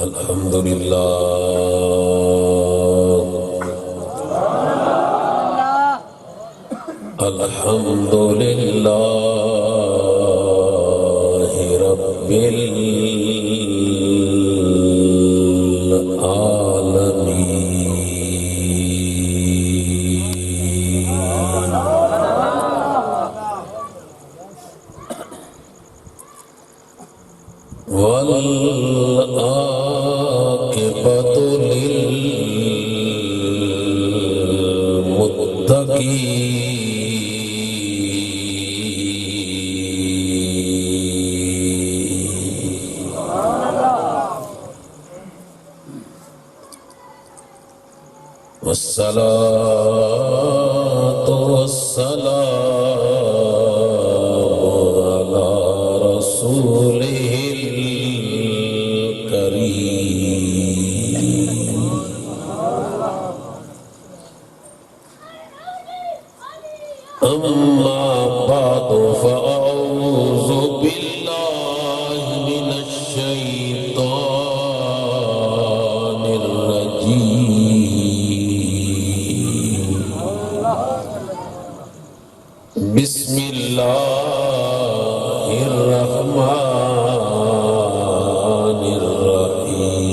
الحمدللہ الحمدللہ رب والعاقبۃ للمتقین والصلاة والسلام على رسوله الكريم أما بعد فأعوذ بالله من الشيطان الرجيم بسم الله الرحمن الرحيم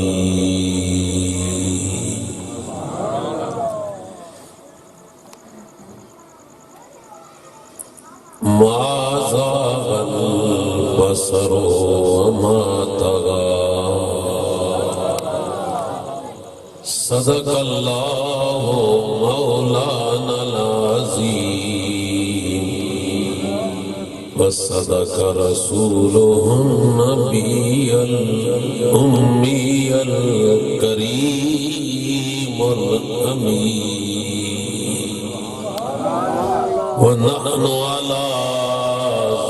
ما زاغ البصر وما طغى صدق الله مولانا العظيم وصدق رسوله النبي الأمي الكريم الأمين ونحن على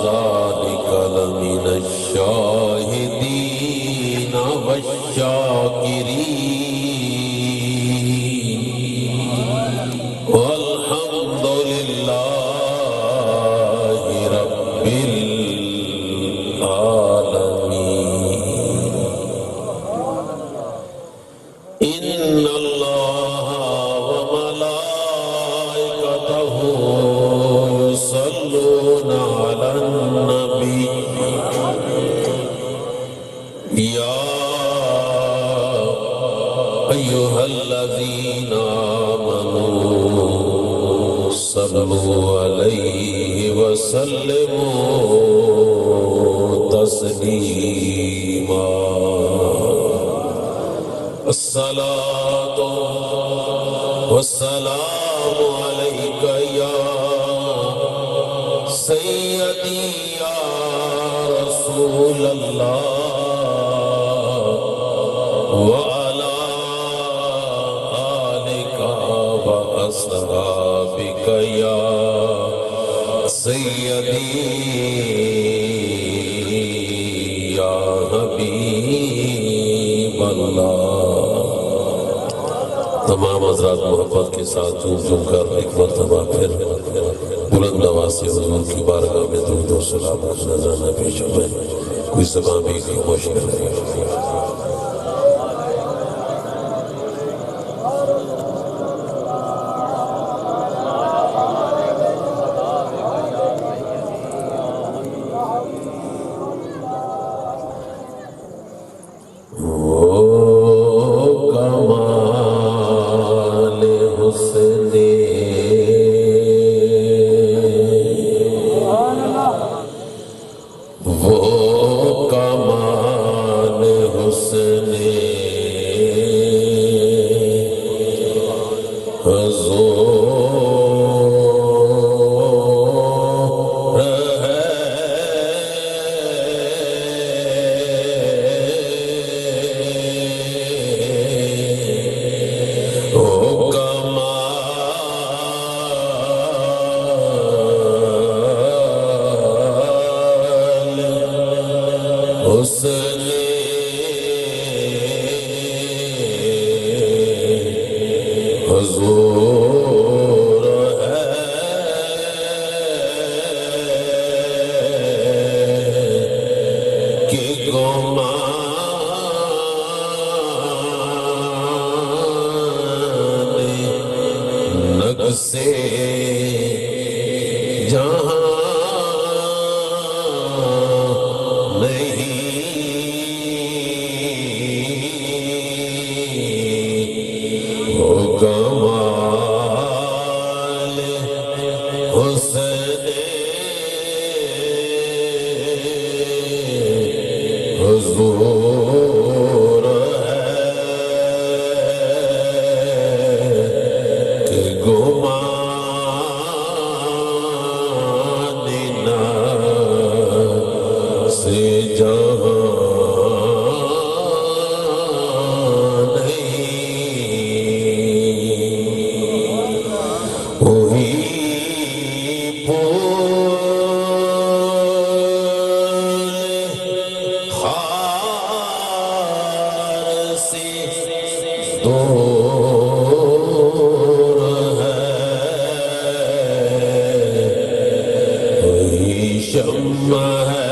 ذلك لمن الشاهدين والشاكرين والحمد لله رب العالمين إن الله وملائكته يصلون على النبي يا أيها الذين آمنوا صلوا عليه وسلموا تسليما الصلاة والسلام عليك يا سيدي يا رسول الله وعلى آلك وأصحابك يا سيدي يا حبيب الله تمام حضرات محبت کے ساتھ جھوم کر ایک مرتبہ پھر بلند آواز سے حضور کی بارگاہ میں درود و سلام نذرانہ پیش ہوئے کوئی زبان بھی خاموش کر رہی ہے سے جہاں نہیں ہو کمال حسن حضور ہے کہ گمان نہ سے جہاں دور ہے وہی شمع ہے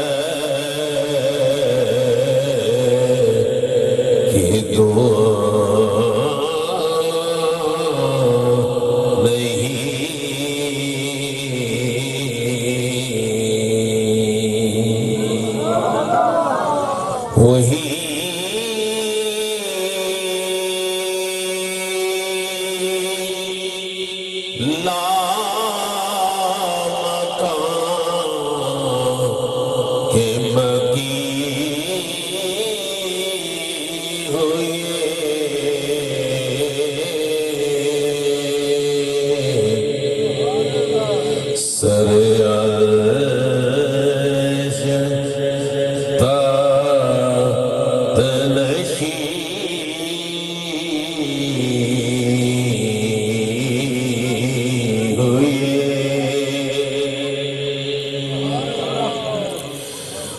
کہ دعا نہیں وہی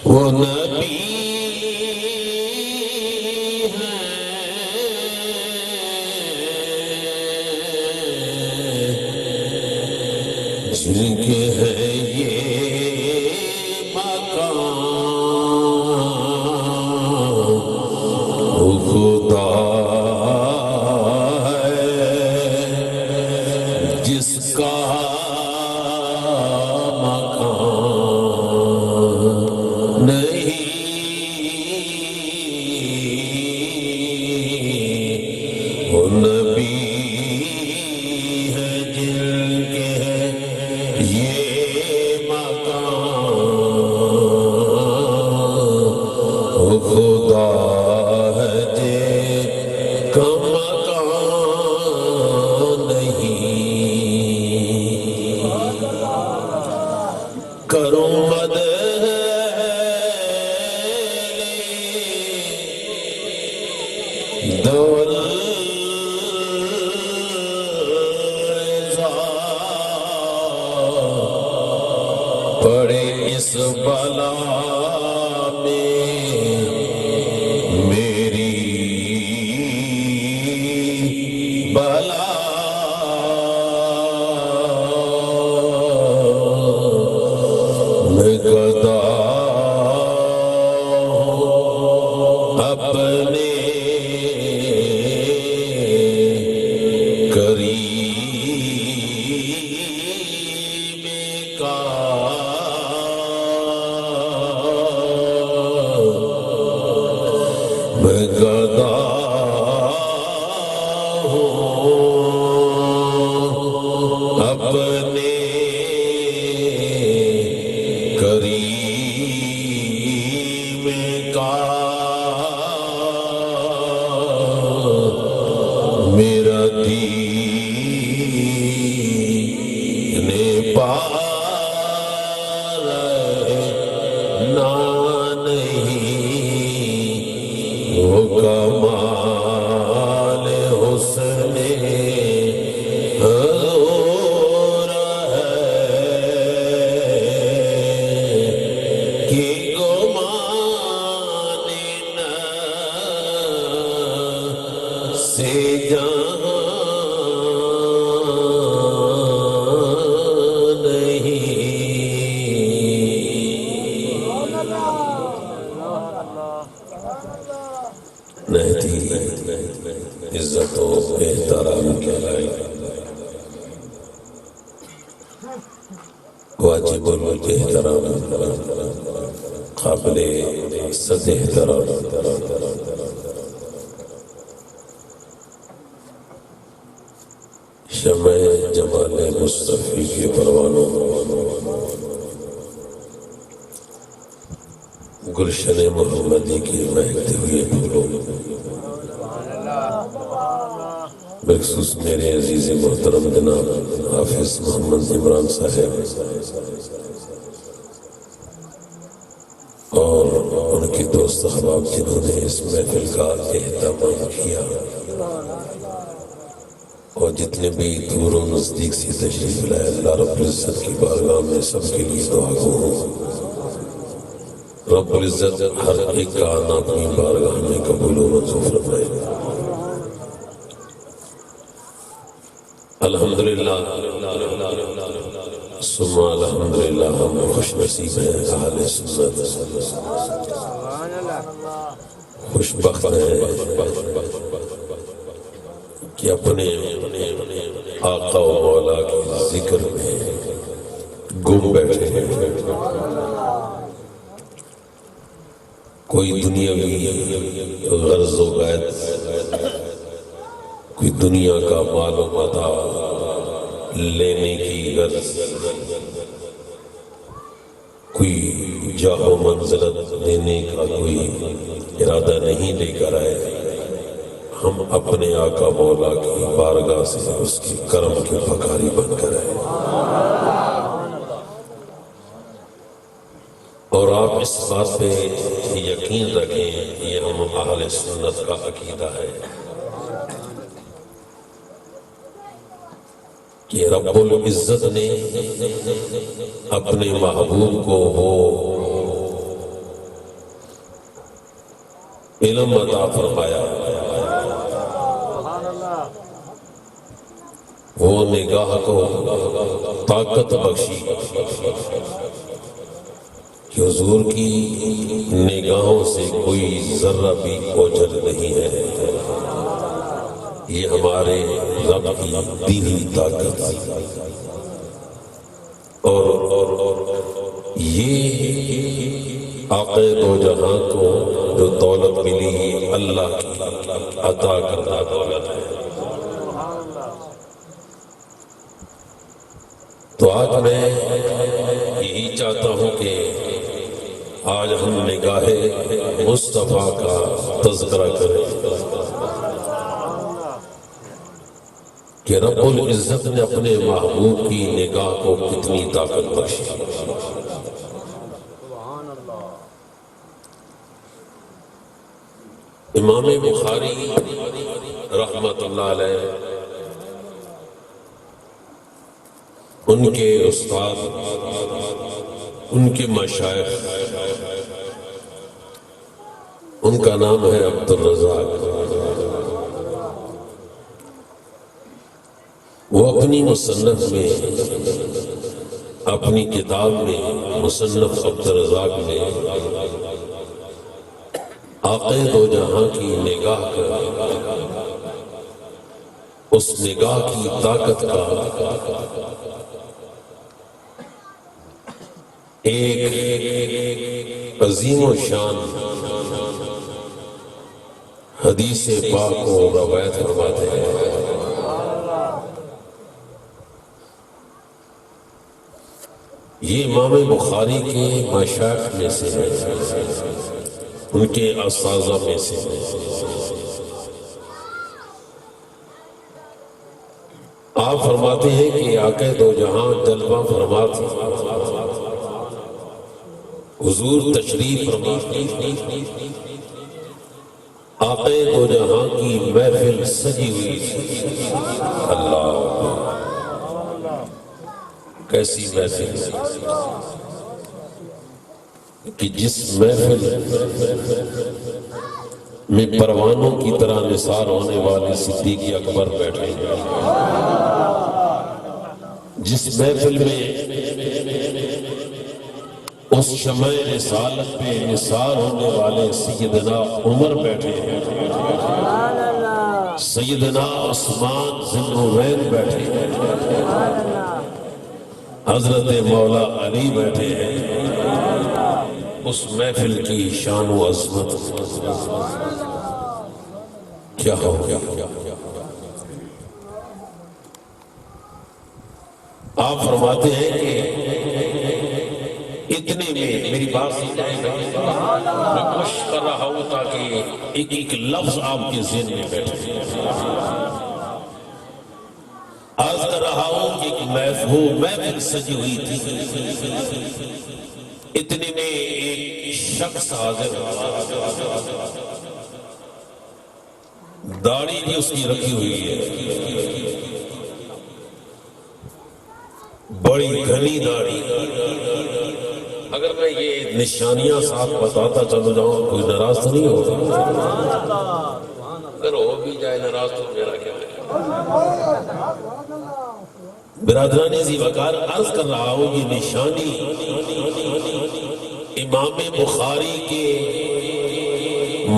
وہ نبی ہے جن کے ہے یہ مقام وہ خدا ہے جس کا نبی ہے جن کے ہے یہ مقام وہ خدا ہے جن کا مقام نہیں کرو مدد پڑے اس بلا میں میری بلا میں گدا اپنے میں گدا ہوں اپنے کریم کا میرا دین پار وہ کمال حسن حضور ہے کہ گمان نہ سے جہاں نہیں عزت و احترام کے لائق واجب الاحترام قابل صد احترام شمع جمال مصطفی کے پروانوں گلشن محمدی کی مہکتے ہوئے پھولوں بخصوص میرے عزیز محترم جناب حافظ محمد عمران صاحب اور ان کی دوست احباب جنہوں نے اس محفل کا اہتمام کیا اور جتنے بھی دور و نزدیک سے تشریف لائے اللہ رب العزت کی بارگاہ میں سب کے لیے دعا گو رب العزت ہر ایک کا آنا اپنی بارگاہ میں قبول و منظور فرمائے الحمدللہ ثم الحمدللہ ہم خوش نصیب ہیں اہل سنت خوش بخت ہیں کہ اپنے آقا و مولا کے ذکر میں گم بیٹھے ہیں کوئی دنیاوی غرض و غایت کوئی دنیا کا مال و متاع لینے کی غرض کوئی جاہ و منزلت دینے کا کوئی ارادہ نہیں لے کر آئے ہم اپنے آقا مولا کی بارگاہ سے اس کی کرم کی بھکاری بن کر آئے اور آپ اس بات پہ یقین رکھیں یہ ہم اہل سنت کا عقیدہ ہے کہ رب العزت نے اپنے محبوب کو وہ علم عطا فرمایا وہ نگاہ کو طاقت بخشی کہ حضور کی نگاہوں سے کوئی ذرہ بھی اوجھل نہیں ہے یہ ہمارے رب کی دی ہوئی طاقت اور یہ آقا دو جہاں کو جو دولت ملی اللہ کی عطا کردہ دولت ہے تو آج میں یہی چاہتا ہوں کہ آج ہم نگاہ مصطفیٰ کا تذکرہ کریں کہ رب العزت نے اپنے محبوب کی نگاہ کو کتنی طاقت بخشی امام بخاری رحمت اللہ علیہ ان کے استاد ان کے مشائخ ان کا نام ہے عبدالرزاق وہ اپنی مصنف میں اپنی کتاب میں مصنف عبدالرزاق میں آقا دو جہاں کی نگاہ کا اس نگاہ کی طاقت کا ایک عظیم و شان حدیث پاک کو روایت فرماتے ہیں یہ امام بخاری کے مشائخ میں سے ہے ان کے اساتذہ میں سے ہے آپ فرماتے ہیں کہ آقا دو جہاں جلوہ فرما تھے حضور تشریف فرما آقا دو جہاں کی محفل سجی ہوئی تھی اللہ کیسی محفل کہ جس محفل میں پروانوں کی طرح نثار ہونے والے صدیق اکبر بیٹھے ہیں جس محفل میں اس شمع رسالت پہ نثار ہونے والے سیدنا عمر بیٹھے ہیں سیدنا عثمان ذی النورین بیٹھے ہیں حضرت مولا علی بیٹھے ہیں، اس محفل کی شان و عظمت کیا ہو گیا۔ آپ فرماتے ہیں کہ اتنے میں میری بات سن جائے گا، میں کوشش کر رہا ہوں تاکہ ایک ایک لفظ آپ کے ذہن میں بیٹھے۔ عرض کر رہا ہوں کہ ایک محفل سجی ہوئی تھی، اتنے میں ایک شخص حاضر ہوا، داڑھی بھی اس کی رکھی ہوئی ہے، بڑی گھنی داڑھی۔ اگر میں یہ نشانیاں ساتھ بتاتا چلو جاؤں کوئی ناراض تو نہیں ہوگا؟ اگر ہو بھی جائے ناراض تو میرا کیا ہے۔ برادران ذی وقار، عرض کر رہا ہوں یہ نشانی امام بخاری کے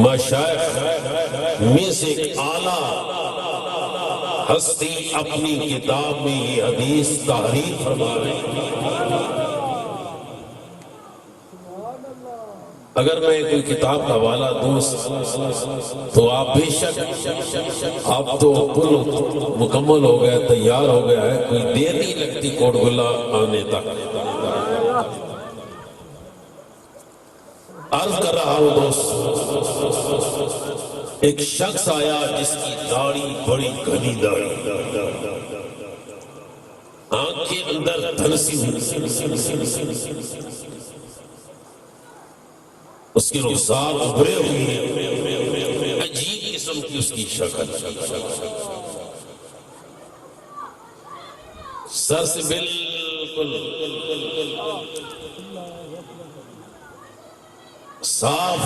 مشائخ میں سے ایک اعلیٰ ہستی اپنی کتاب میں یہ حدیث تحریر فرما رہے ہیں۔ اگر میں کوئی کتاب کا حوالہ دوں تو آپ بے شک آپ تو کل مکمل ہو گئے، تیار ہو گیا ہے، کوئی دیر نہیں لگتی کوٹ گلہ آنے تک۔ عرض کر رہا ہوں دوست، ایک شخص آیا جس کی داڑھی بڑی گھنی داڑھی، آنکھیں اندر دھنسی ہوئی، اس کی رخسار ابھرے ہوئی ہے، عجیب قسم کی اس کی شکل، سر سے بالکل صاف،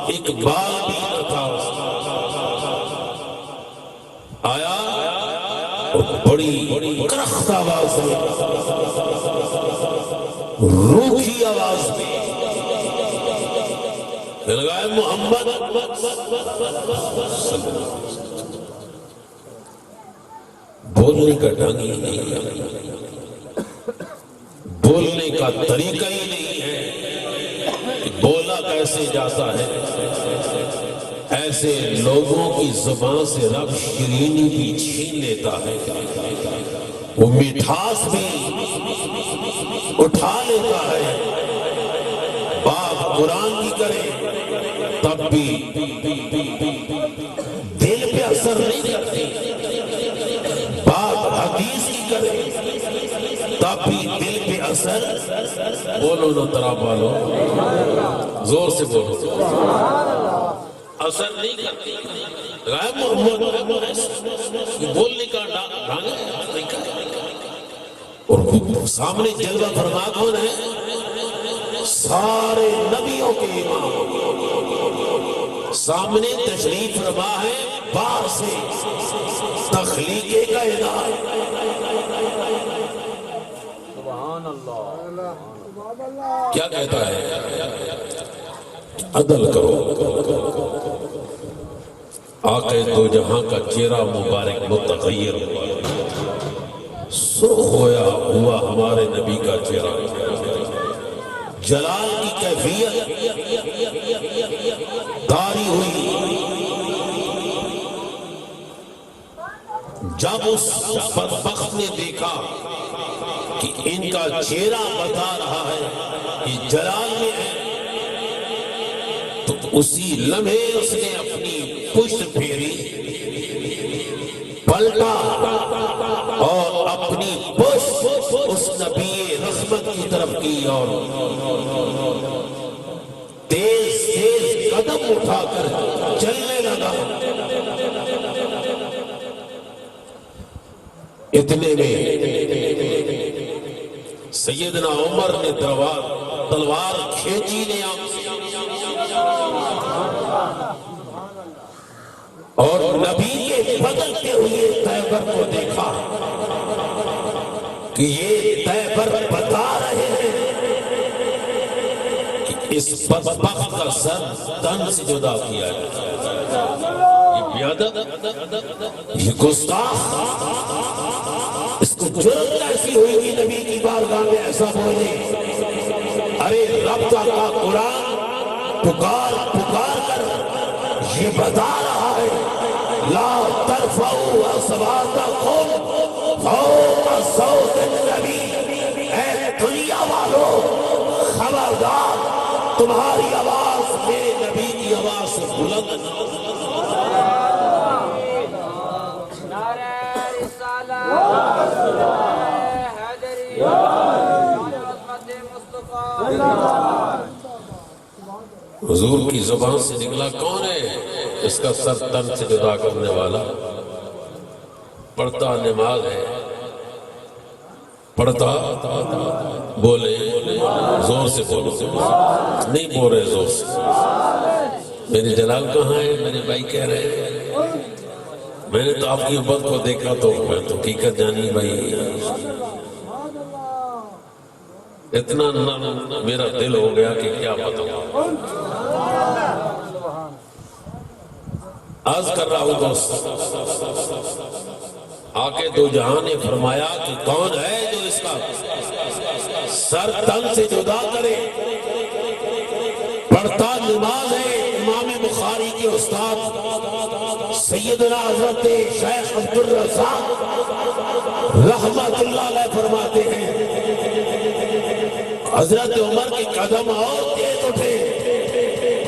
ایک بال بھی نہ تھا۔ آیا اور بڑی کرخت آواز میں، روکھی آواز میں لگائے محمد، بولنے کا ڈھنگ ہی نہیں ہے، بولنے کا طریقہ ہی نہیں ہے، بولا کیسے جاتا ہے۔ ایسے لوگوں کی زبان سے رب شیرینی بھی چھین لیتا ہے، وہ مٹھاس بھی اٹھا لیتا ہے۔ بات قرآن کی کرے تب بھی دل پہ اثر نہیں کرتی، بات حدیث کی کرے تب بھی دل پہ اثر، بولو نا طرف والو، زور سے بولو، اثر نہیں کرتی۔ غائب محمد بولنے کا ڈھنگ اور سامنے جلوہ فرما کون ہے؟ سارے نبیوں کے امام، سامنے تشریف فرما ہے باہر سے تخلیق کائنات۔ سبحان اللہ، کیا کہتا ہے؟ عدل کرو، آقا دو جہاں کا چہرہ مبارک متغیر ہوا، سرخ ہوا ہمارے نبی کا چہرہ، جلال کی کیفیت طاری ہوئی۔ جب اس بدبخت نے دیکھا کہ ان کا چہرہ بتا رہا ہے کہ جلال میں ہے، تو اسی لمحے اس نے اپنی پشت پھیری، پلٹا اور اپنی پشت اس نبی رحمت کی طرف کی اور تیز تیز قدم اٹھا کر چلنے لگا۔ اتنے میں سیدنا عمر نے تلوار کھینچی نے اور نبی کے بدلتے ہوئے تیبر کو دیکھا کہ یہ تیبر بتا رہے ہیں کہ اس بدبخت کا سر تن سے جدا کیا ہے، یہ بیادب، یہ گستاخ، اس کو جرأت ایسی ہوئی کہ نبی کی بارگاہ میں ایسا بولے؟ ارے رب کا قرآن پکار پکار کر یہ بتا رہا ہے لا ترفعوا اصواتکم فوق صوت النبی، اے دنیا والوں خبردار تمہاری آواز میرے نبی کی آواز سے بلند نہ ہو۔ حضور کی زبان سے نکلا کون ہے اس کا سر تن سے جدا کرنے والا؟ پڑھتا نماز ہے، پڑھتا بولے زور سے بولو، نہیں بول رہے زور سے۔ میرے جلال کہاں ہے؟ میرے بھائی کہہ رہے ہیں میں نے تو آپ کی امت کو دیکھا تو میں تو حقیقت جانی بھائی، اتنا میرا دل ہو گیا کہ کیا بتاؤں۔ عرض کر رہا ہوں دوست، آقا دو جہاں نے فرمایا کہ کون ہے جو اس کا سر تن سے جدا کرے؟ پڑھتا نماز ہے۔ امام بخاری کے استاد سیدنا حضرت شیخ عبدالرزاق رحمت اللہ علیہ فرماتے ہیں حضرت عمر کے قدم اور تیز اٹھے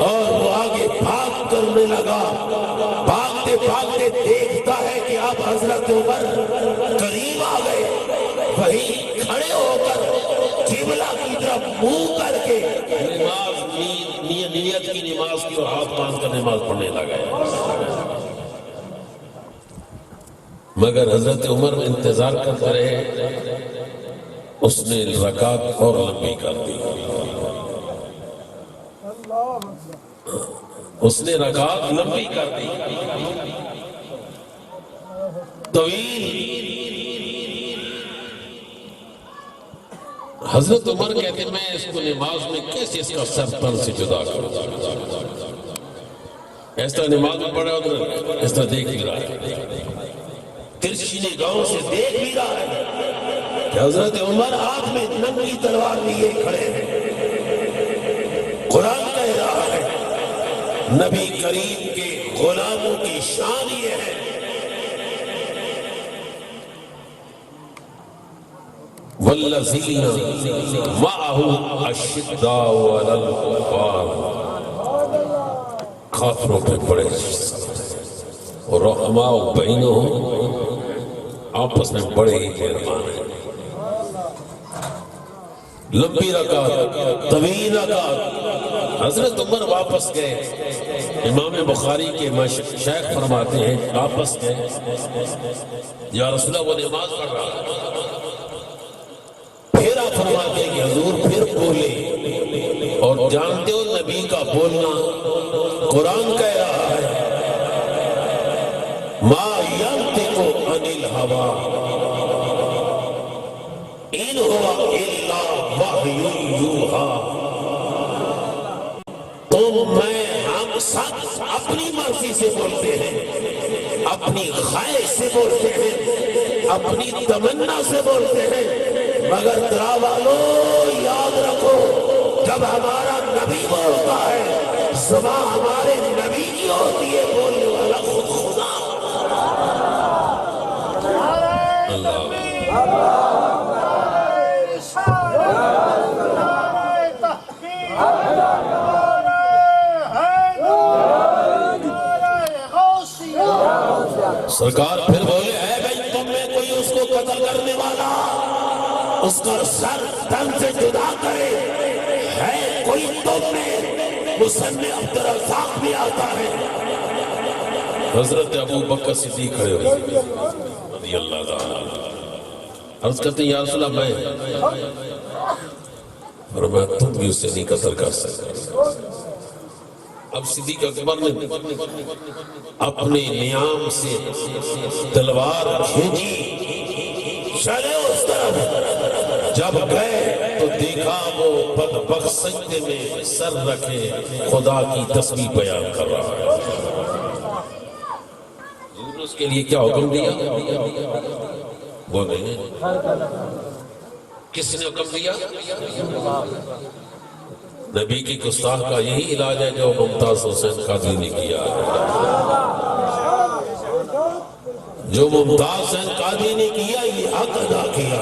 اور وہ آگے بھاگ کرنے لگا، بھاگتے بھاگتے دیکھتا ہے کہ اب حضرت عمر قریب آ گئے، وہیں کھڑے ہو کر قبلہ کی طرف منہ کر کے نیت کی نماز کی اور ہاتھ باندھ کر نماز پڑھنے لگا۔ مگر حضرت عمر انتظار کرتے رہے، اس نے رکعت اور لمبی کر دی، اس نے رکعت لمبی کر دی طویل۔ حضرت عمر کہتے ہیں میں اس کو نماز میں کیسے اس کا سر تن سے جدا کروں؟ اس طرح نماز میں پڑھا ادھر اس طرح دیکھ بھی رہا ہے، ترچھی نگاہوں سے دیکھ بھی رہا ہے کہ حضرت عمر ہاتھ میں ننگی تلوار لیے کھڑے ہیں۔ قرآن کہہ رہا ہے نبی کریم کے غلاموں کی شان یہ ہے والذین معہ اشداء علی الکفار، کافروں پہ بڑے اور رحماء بینہم، آپس میں بڑے ہی مہربان ہیں۔ لمبی رکعت، طویل رکعت۔ حضرت عمر واپس گئے، امام بخاری کے شیخ فرماتے ہیں واپس گئے، یا رسول اللہ وہ نماز پڑھ رہا ہے، پھر آپ فرماتے ہیں کہ حضور پھر بولے، اور جانتے ہو نبی کا بولنا قرآن کہہ رہا ہے ما ینطق عن الہویٰ ان ہوا الا وحی یوحیٰ۔ تم میں ہم سب اپنی مرضی سے بولتے ہیں، اپنی خواہش سے بولتے ہیں، اپنی تمنا سے بولتے ہیں، مگر درا والوں یاد رکھو جب ہمارا نبی بولتا ہے زبان ہمارے نبی کی ہوتی ہے، بولنے والا خود خدا۔ سرکار پھر بولے ہے بھائی تم میں کوئی اس کو قتل کرنے والا، اس کا سر تن سے جدا کرے؟ ہے کوئی تم میں؟ مصنف عبدالرزاق بھی آتا ہے۔ حضرت ابو بکر صدیق کھڑے ہوئے رضی اللہ تعالیٰ، عرض کرتے ہیں یا رسول اللہ میں، فرمایا تم بھی اسے نہیں قتل کر سکتے۔ اب صدیق اکبر نے اپنے نیام سے تلوار کھینچی، چلے اس طرف، جب گئے تو دیکھا وہ بدبخت سجدے میں سر رکھے خدا کی تسبیح بیان کر رہا ہے۔ حضور نے اس کے لیے کیا حکم دیا؟ بولے کس نے حکم دیا؟ نبی کی گستاخ کا یہی علاج ہے جو ممتاز حسین قادری نے کیا ہے، جو ممتاز حسین قادری نے کیا یہ حق ادا کیا،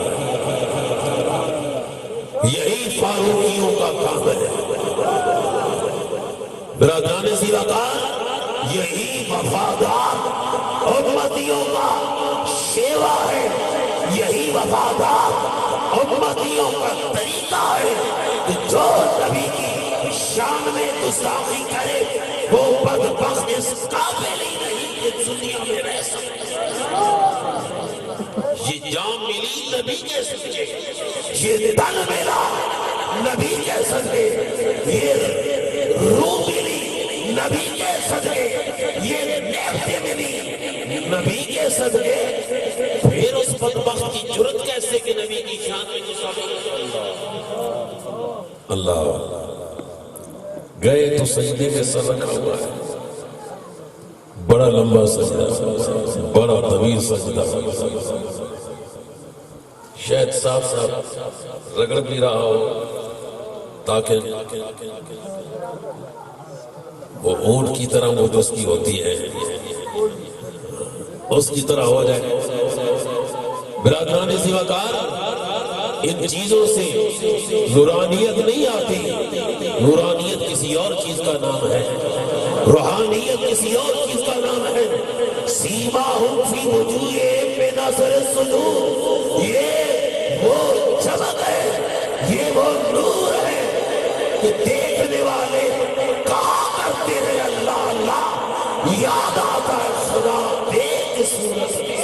یہی فاروقیوں کا کام ہے۔ برادران زیرکار، یہی وفادار امتیوں کا شیوا ہے، یہی وفادار امتیوں کا طریقہ ہے کہ جو نبی کی شان میں گستاخی کرے وہ بدبخت اس قابل ہی نہیں کہ دنیا میں رہ سکے۔ یہ جام ملی نبی کے صدقے، یہ تن ملا نبی کے صدقے، یہ روح ملی نبی کے صدقے، یہ نعمت ملی نبی کے صدقے۔ پھر اس بدبخت کی جرت کیسے کہ نبی کی شان میں گستاخی؟ اللہ گئے تو سجدے میں سر رکھا ہوا ہے، بڑا لمبا سجدہ، بڑا طویل سجدہ، شاید صاف صاف رگڑ بھی رہا ہو تاکہ وہ اونٹ کی طرح وہ جو اس کی ہوتی ہے اس کی طرح ہو جائے۔ برادران زیوکار، ان چیزوں سے نورانیت نہیں آتی، نورانیت کسی اور چیز کا نام ہے، روحانیت کسی اور چیز کا نام ہے۔ سیماہم فی وجوہہم من اثر السجود، یہ وہ چمک ہے، یہ وہ نور ہے کہ دیکھنے والے کہا کرتے ہیں اللہ اللہ، یاد آتا ہے خدا دیکھ صورت میں،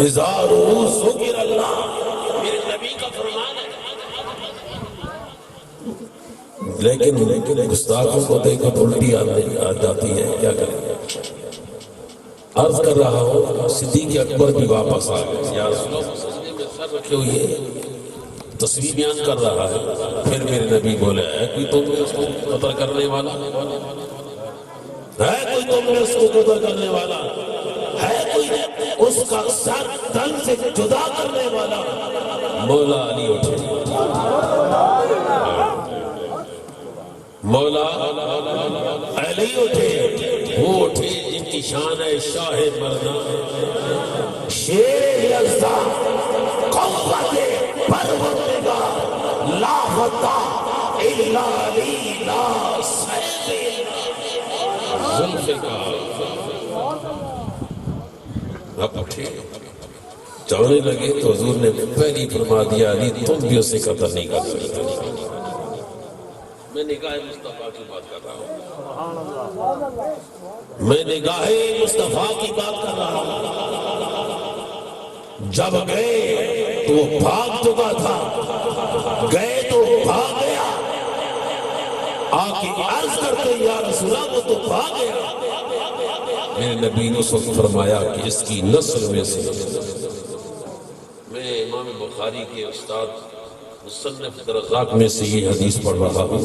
اذارو ذکر اللہ، میرے نبی کا فرمان ہے۔ لیکن گستاخوں کو دیکھو تو الٹی آ جاتی ہے، کیا کریں؟ عرض کر رہا ہوں صدیق اکبر بھی واپس آ گئے، یا رسول اللہ سجدے میں سر رکھے ہوئے تصویر بیان کر رہا ہے۔ پھر میرے نبی بولے ہے کوئی تم نے اس کو قتل کرنے والا ہے، کوئی تم نے اس کو قتل کرنے والا ہے، کوئی اس کا سر تن سے جدا کرنے والا؟ مولا علی اٹھے، مولا علی اٹھے، وہ اٹھے جن کی شان ہے شاہ مردان، شیر یزداں، قوت پروردگار، لا فتح الا علی لا سیف ذوالفقار۔ اب اٹھے جانے لگے تو حضور نے پہلی فرما دیا علی تم بھی اسے قتل نہیں کر سکتے۔ میں نگاہ مصطفیٰ کی بات کر رہا ہوں، میں نگاہ مصطفیٰ کی بات کر رہا ہوں۔ جب گئے تو وہ بھاگ چکا تھا، گئے تو بھاگ گیا، آکے عرض کرتے یا رسول اللہ وہ تو بھاگ گیا۔ میرے نبی نے اس وقت فرمایا کہ اس کی نسل میں سے، میں امام بخاری کے استاد مصنف عبدالرزاق میں سے یہ حدیث پڑھ رہا ہوں،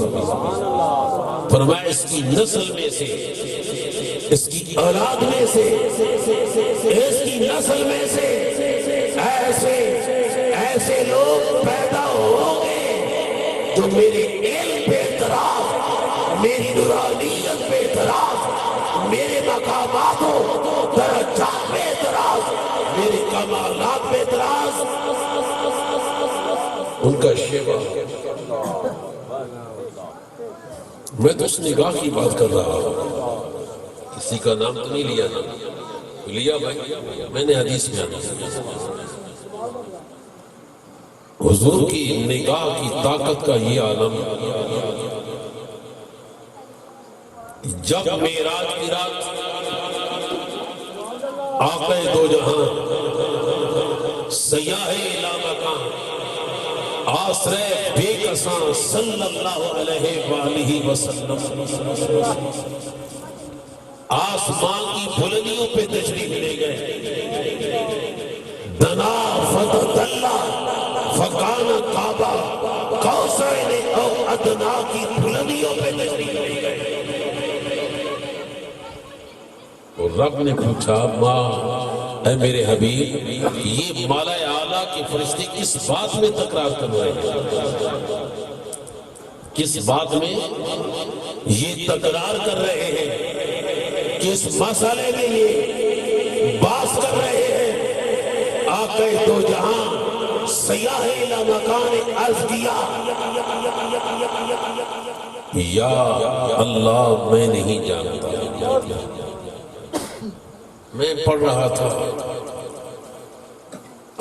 فرمایا اس کی نسل میں سے، اس کی اولاد میں سے، اس کی نسل میں سے ایسے لوگ پیدا ہوں گے جو میرے علم پہ اعتراض، میری نورانیت پہ اعتراض، میرے مقاماتوں درجات پہ اعتراض، میرے کمالات پہ اعتراض، ان کا شیوا۔ میں تو اس نگاہ کی بات کر رہا ہوں، کسی کا نام تو نہیں لیا، نا لیا بھائی، میں نے حدیث میں آنا حضور کی نگاہ کی طاقت کا یہ عالم۔ جب معراج کی رات آقا دو جہاں، سیاح الی مکان، آسرے بے کساں صلی اللہ علیہ وآلہ وسلم، آسمان کی بلندیوں پہ تشریف لے گئے، دنا فتدلا فکان کعبہ، کوثرین او ادنا کی بلندیوں پہ تشریف لے گئے۔ اور رب نے پوچھا ماں اے میرے حبیب یہ مالا اعلیٰ کے فرشتے کس بات میں تکرار کر رہے ہیں؟ کس بات میں یہ تکرار کر رہے ہیں؟ کس مسئلے میں یہ بات کر رہے ہیں؟ آقا دو جہاں سیاح الہ مکان عرض کیا یا اللہ میں نہیں جانتا. میں پڑھ رہا تھا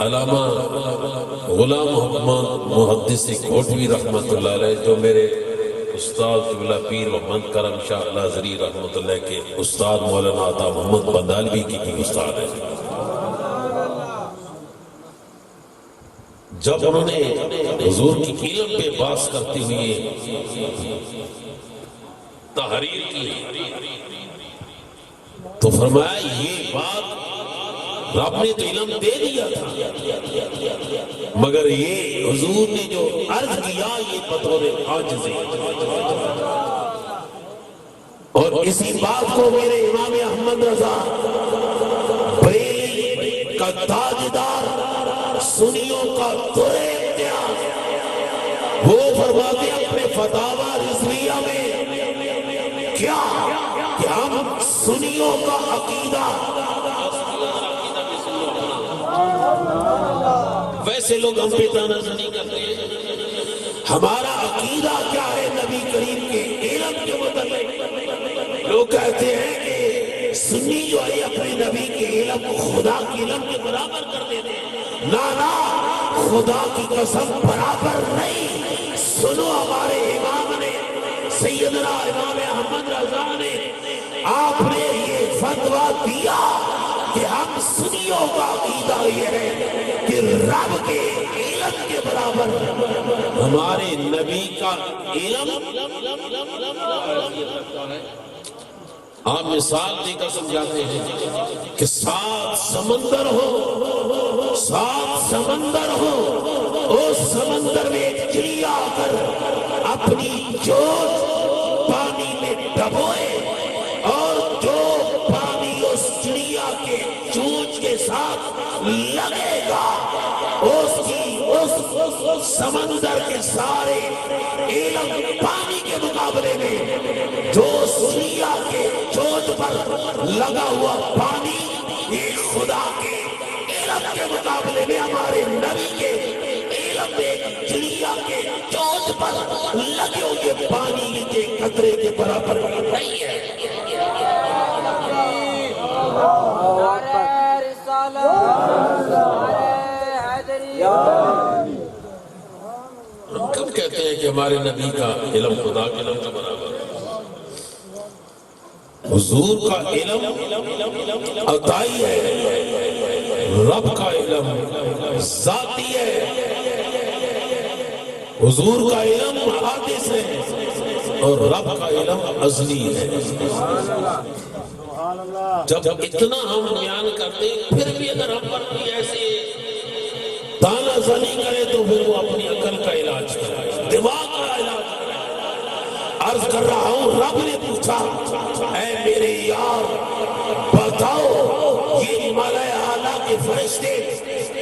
علامہ غلام محمد محدث کوٹوی رحمت اللہ علیہ جو میرے استاد قبلہ پیر محمد کرم شاہ الازہری رحمت اللہ کے استاد مولانا عطا محمد بندالوی کی بھی استاد ہے. جب انہوں نے حضور کی علم پہ باس کرتے ہوئے تحریر کی تو فرمایا یہ بات رب نے تو علم دے دیا تھا مگر یہ حضور نے جو عرض کیا یہ بطور عاجزی. اور اسی بات کو میرے امام احمد رضا بریلی کا تاجدار سنیوں کا در امتیاز وہ فرماتے اپنے فتاوی رضویہ میں کیا کہ ہم سنیوں کا عقیدہ ویسے لوگ ہم پہ تانازنی کرتے ہیں ہمارا عقیدہ کیا ہے نبی کریم کے علم کے متعلق. لوگ کہتے ہیں کہ سنی جو ہے اپنے نبی کے علم کو خدا کے علم کے برابر کر دیتے ہیں. نا خدا کی قسم برابر نہیں. سنو ہمارے امام نے سیدنا امام احمد رضا نے آپ نے یہ فتویٰ دیا کہ ہم سنیوں کا عقیدہ یہ ہے کہ رب کے علم کے برابر ہمارے نبی کا علم. آپ مثال دے کر سمجھاتے ہیں کہ 7 سمندر ہو 7 سمندر ہو اس سمندر میں ایک چڑیا آ کر اپنی چونچ پانی میں ڈبوئے اور جو پانی اس چڑیا کے چونچ کے ساتھ لگے گا اس سمندر کے سارے علم پانی کے مقابلے میں جو چڑیا کے چونچ پر لگا ہوا پانی یہ خدا کے علم کے مقابلے میں ہمارے نبی کے علم میں چڑیا کے چونچ پر لگے ہوئے پانی کے قطرے کے برابر نہیں ہے. ہم کب کہتے ہیں کہ ہمارے نبی کا علم خدا کے علم کے برابر ہے؟ حضور کا علم عطائی ہے رب کا علم ذاتی ہے. حضور کا علم حادث ہے اور رب کا علم ازلی ہے. جب اتنا ہم بیان کرتے پھر بھی اگر ہم پر کوئی ایسے تانا زنی کرے تو پھر وہ اپنی عقل کا علاج کرے دماغ کا علاج کرے. عرض کر رہا ہوں رب نے پوچھا اے میرے یار بتاؤ یہ مالا اعلیٰ کے فرشتے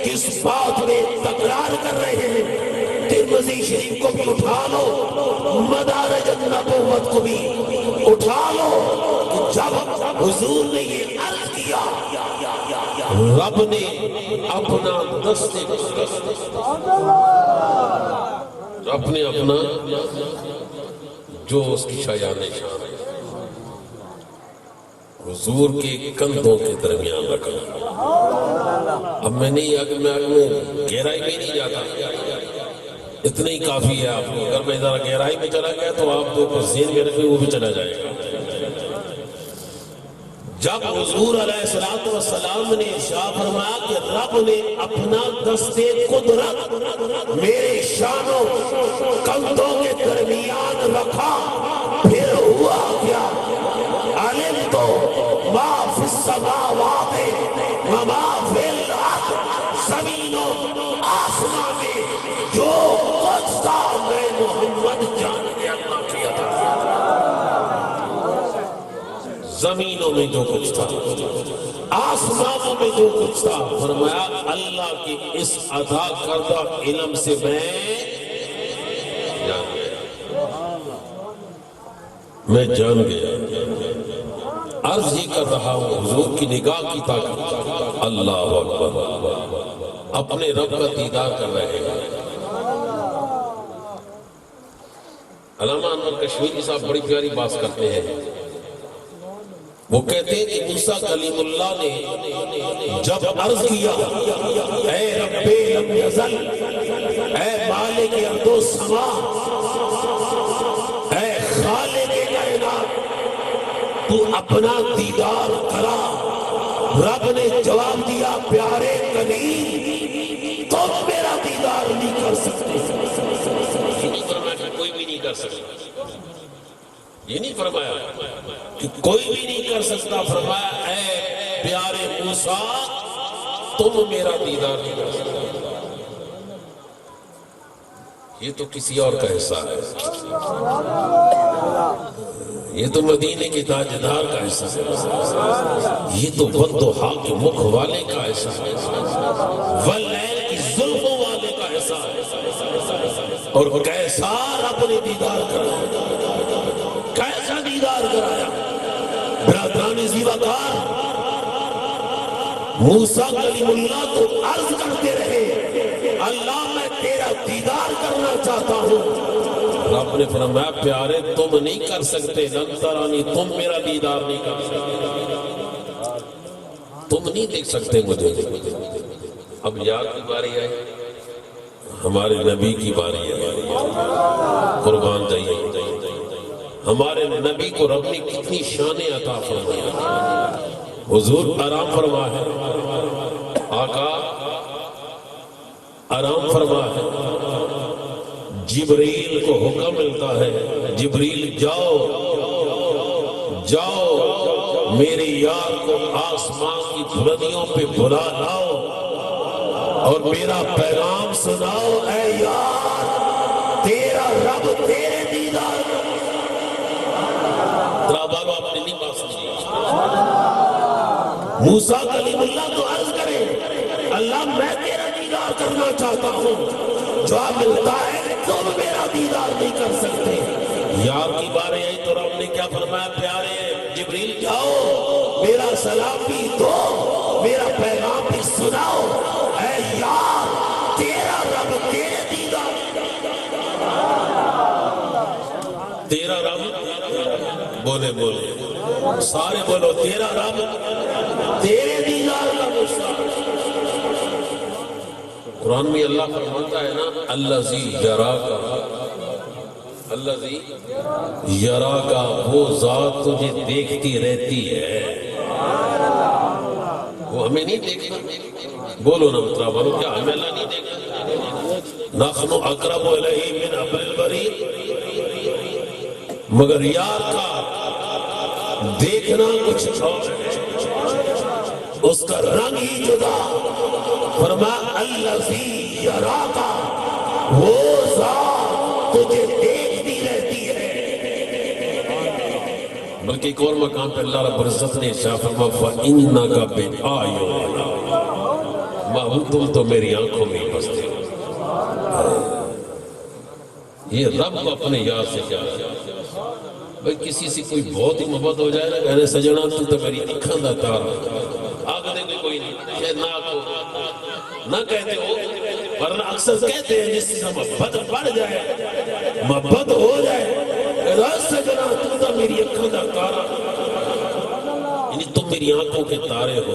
کس بات میں تکرار کر رہے ہیں؟ ترمذی شریف کو بھی اٹھا لو مدارج النبوت کو بھی اٹھا لو. جب حضور نے یہ عرض کیا رب نے اپنا دستے رب نے اپنا جو اس کی شایان شان ہے حضور کے کندھوں کے درمیان رکھا. اب میں نہیں گہرائی میں نہیں جاتا اتنا ہی کافی ہے آپ کو. اگر میں ذرا گہرائی میں چلا گیا تو آپ تو اوپر ذہن میں رکھیں وہ بھی چلا جائے گا. جب حضور علیہ السلام نے ارشاد فرمایا کہ رب نے اپنا دستے قدرت میرے شانوں کندھوں کے درمیان رکھا پھر ہوا کیا؟ علم تو ما فی السماوات وما فی الارض زمین و آسمان میں جو کچھ تھا میں محمد جان کے اللہ کیا تھا. زمینوں میں جو کچھ تھا، آسمانوں میں جو کچھ تھا، فرمایا اللہ کے اس عطا کردہ علم سے میں جان گیا۔ عرض یہ کر رہا ہوں حضور کی نگاہ کی طاقت، اللہ اکبر، اپنے رب کا دیدار کر رہے ہیں۔ علامہ انور کشمیری صاحب بڑی پیاری بات کرتے ہیں، وہ کہتے ہیں کہ موسیٰ کلیم اللہ نے جب عرض کیا اے رب لم یزل، اے مالک ارض و سما، اے خالق کائنات، تو اپنا دیدار کرا۔ رب نے جواب دیا پیارے کلیم تم میرا دیدار نہیں کر سکتے۔ کوئی بھی نہیں کر سکتا، یہ نہیں فرمایا کہ کوئی بھی نہیں کر سکتا، فرمایا اے پیارے موسیٰ تم میرا دیدار نہیں کر سکتے۔ یہ تو کسی اور کا حصہ ہے، یہ تو مدینے کے تاجدار کا حصہ ہے، یہ تو والضحیٰ کے مکھ والے کا حصہ ہے، واللیل کی زلفوں والے کا حصہ ہے۔ اور کیسا رب نے دیدار کرایا، کیسا دیدار کرایا۔ برادران زیوکار، موسیٰ کلیم اللہ تو عرض کرتے رہے اللہ میں تیرا دیدار کرنا چاہتا ہوں۔ رب نے فرمایا پیارے تم نہیں کر سکتے، لن ترانی، تم میرا دیدار نہیں کر سکتے، تم نہیں دیکھ سکتے مجھے۔ اب یاد کی باری ہے، ہمارے نبی کی باری ہے، قربان جائیے۔ ہمارے نبی کو رب نے کتنی شان عطا فرمایا، حضور آرام فرما ہے، آقا آرام فرما ہے۔ جبریل کو حکم ملتا ہے جبریل جاؤ جاؤ میرے یار کو آسمان کی بلندیوں پہ بلا لاؤ اور میرا پیغام سناؤ، اے یار تیرا رب تیرے دیدار ترابالو اپنے نہیں بات سنیے۔ موسیٰ کلیم اللہ تو عرض کرے اللہ میں تیرا دیدار کرنا چاہتا ہوں، جواب ملتا ہے تم میرا دیدار نہیں کر سکتے۔ یار کی بارے آئی تو رب نے کیا فرمایا پیارے جبریل جاؤ میرا سلام بھی دو، میرا پیغام بھی سناؤ، اے یار تیرا رب تیرے دیدار، تیرا رب بولے بولے سارے بولو تیرا رب تیرے دیدار کا مشتاق۔ قرآن میں اللہ فرماتا ہے نا الذی یراک، الذی یراک، وہ ذات تجھے دیکھتی رہتی ہے، وہ ہمیں نہیں دیکھنا۔ بولو نا مطلب بولو کیا ہمیں اللہ نہیں دیکھنا؟ نحن اقرب الیہ من حبل الورید، مگر یار کا دیکھنا کچھ اور ہے، اس کا رنگ ہی جدا۔ فرمایا الذی یراک، وہ ذات تجھے دیکھتی رہتی ہے۔ بلکہ ایک اور مقام پہ اللہ رب العزت نے ارشاد فرمایا فَإِنَّكَ بِأَعْيُنِنَا، محبوب تم تو میری آنکھوں میں بستے ہو۔ یہ رب کو اپنے یار سے کیا ہے بھئی، کسی سے کوئی بہت ہی محبت ہو جائے نا، کہنے سجنا تو میری اکھاں دا تارا، آگے دے کوئی نہیں کہ نہ کو نہ کہتے ہو، ورنہ اکثر کہتے ہیں جس سے محبت بڑھ جائے محبت ہو جائے، راز سجنا تو میری اکھاں دا تارا، یعنی تم میری آنکھوں کے تارے ہو،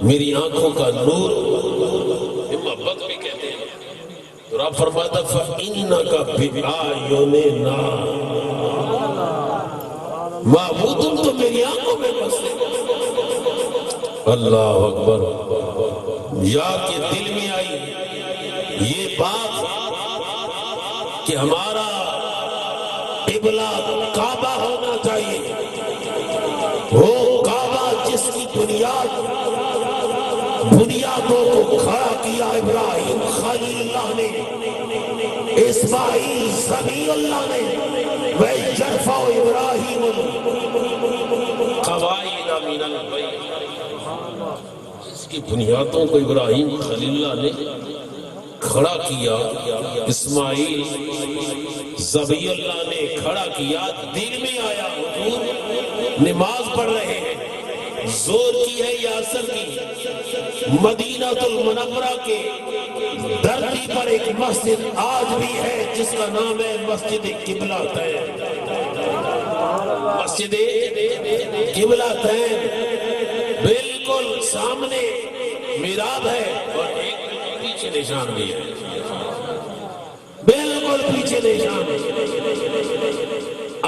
میری آنکھوں کا نور ہو، یہ محبت بھی کہتے ہیں۔ تو رب فرماتا فَإِنَّكَ بِأَعْيُنِنَا، معبود تم تو میری آنکھوں میں بستے ہو۔ اللہ اکبر، یار کے دل میں آئی یہ بات کہ ہمارا قبلہ کعبہ ہونا چاہیے، وہ کعبہ جس کی بنیادوں کو کھڑا کیا ابراہیم خلیل اللہ نے، اسماعیل ذبیح اللہ نے، وَإِذْ يَرْفَعُ إِبْرَاهِيمُ من البیت، اس کی بنیادوں کو ابراہیم خلیل اللہ نے کھڑا کیا، اسماعیل ذبیح اللہ نے کھڑا کیا، دل میں آیا حضور نماز پڑھ رہے ہیں، زور کی ہے یا اثر کی، مدینہ المنورہ کے دھرتی پر ایک مسجد آج بھی ہے جس کا نام ہے مسجد قبلہ تین، مسجد قبلہ تین، بالکل سامنے محراب ہے اور ایک پیچھے نشان بھی ہے، بالکل پیچھے نشان ہے۔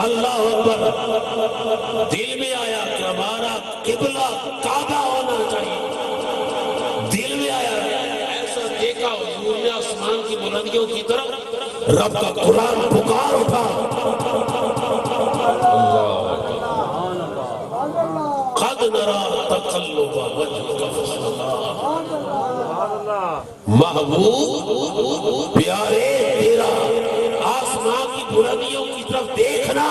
اللہ اکبر، دل میں آیا کہ ہمارا قبلہ کعبہ ہونا چاہیے، دل میں آیا، ایسا دیکھا حضور نے آسمان کی بلندیوں کی طرف، رب کا قرآن پکار اٹھا، قد نرى تقلب وجهك في السماء، محبوب پیارے تیرا آسمان کی بلندیوں کی طرف دیکھنا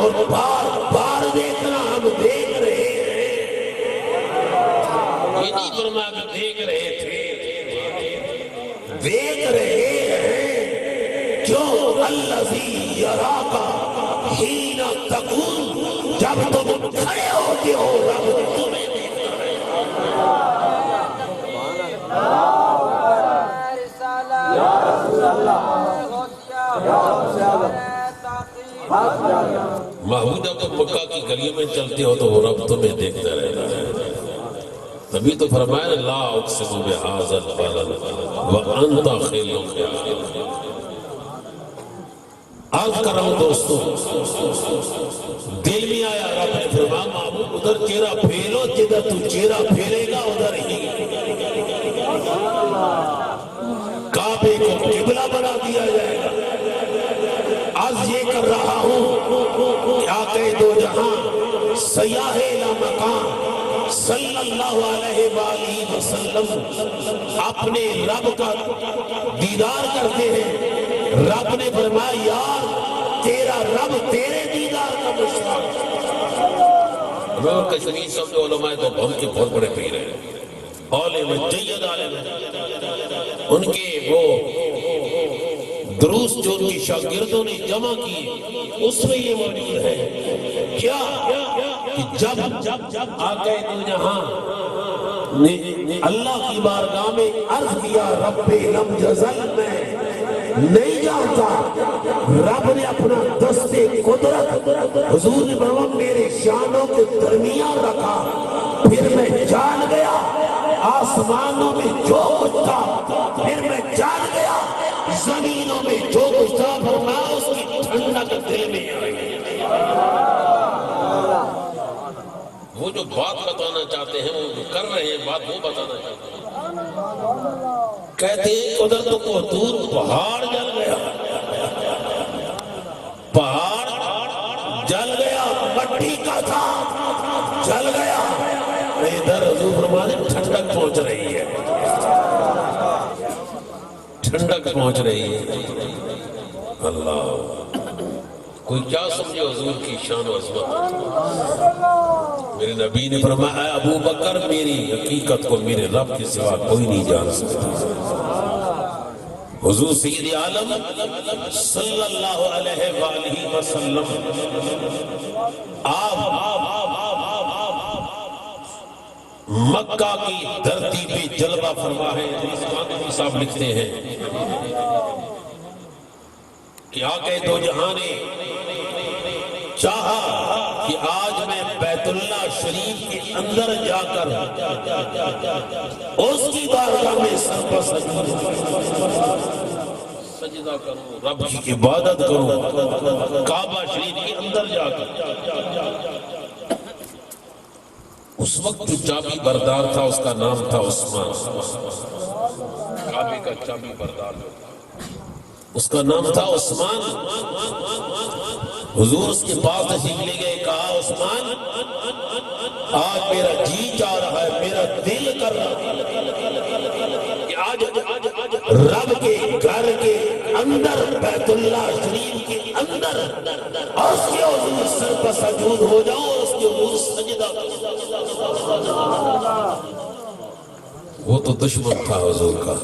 اور بار بار دیکھنا ہم دیکھ رہے ہیں، یہ نہیں فرمایا کہ دیکھ رہے تھے، دیکھ رہے ہیں، کیوں الذی یراک حین تقوم، جب تم کھڑے ہوتے ہو رب تمہیں دیکھتا ہے۔ محمودہ کو مکہ کی گلیوں میں چلتے ہو تو وہ رب تمہیں دیکھتا رہتا ہے، تبھی تو فرمایا لا اقسم بہذا البلد وانت خیل خیل۔ عرض کر رہا ہوں دوستوں، دل میں آیا، رب نے فرمایا محبوب ادھر چہرہ پھیرو، جدھر تو چہرہ پھیرے گا ادھر ہی کعبے کو قبلہ بنا دیا جائے گا۔ عرض یہ کر رہا ہوں کہ آقا دو جہاں سیاح لامکان صلی اللہ علیہ وآلہ وسلم اپنے رب کا دیدار کرتے ہیں، رب نے فرمایا یار تیرا رب تیرے دیدار کا مشتاق۔ ہمیں کشمیر سمجھو علماء تو ہم کے بہت بڑے پیر ہیں، عالم جید عالم ہیں، ان کے وہ دروس جو ان کی شاگردوں نے جمع کی اس میں یہ موجود ہے کیا کہ جب آقا دو جہاں نے اللہ کی بارگاہ میں عرض کیا رب لم یزل میں نہیں جانتا، رب نے اپنا دست قدرت حضور نے فرمایا میرے شانوں کے درمیان رکھا، پھر میں جان گیا آسمانوں میں جو کچھ تھا، پھر میں جان گیا زمینوں میں جو کچھ تھا، فرمایا اس کی ٹھنڈک دل میں آئی۔ وہ جو بات بتانا چاہتے ہیں وہ کر رہے ہیں، بات وہ بتانا چاہتے ہیں، کہتے ہیں ادھر تو کو دور پہاڑ جل گیا، پہاڑ جل گیا، مٹی کا تھا جل گیا، ادھر حضور فرماتے ٹھنڈک پہنچ رہی ہے، ٹھنڈک پہنچ رہی ہے۔ اللہ کوئی کیا سمجھے حضور کی شان و عظمت؟ میرے نبی نے فرمایا اے ابو بکر میری حقیقت کو میرے رب کے سوا کوئی نہیں جان سکتا۔ حضور سید عالم صلی اللہ علیہ وآلہ وسلم آپ مکہ کی دھرتی پہ جلوہ فرما ہے۔ صاحب لکھتے ہیں کہ آقا دو جہاں نے چاہا کہ آج میں بیت اللہ شریف کے اندر جا کر اس کی بارگاہ میں سر پر سجدہ کروں، رب کی عبادت کروں، کعبہ شریف کے اندر جا کر۔ اس وقت جو چابی بردار تھا اس کا نام تھا عثمان، کعبے کا چابی بردار اس کا نام تھا عثمان۔ حضور اس کے پاس تشریف لے گئے، کہا عثمان آج میرا جی چاہ رہا ہے، میرا دل کر رہا ہے کہ آج رب کے گھر کے اندر بیت اللہ شریف کے اندر اور اس کے حضور سر پر سجود ہو جاؤں اور اس کے حضور سجدہ کروں۔ وہ تو دشمن تھا حضور کا،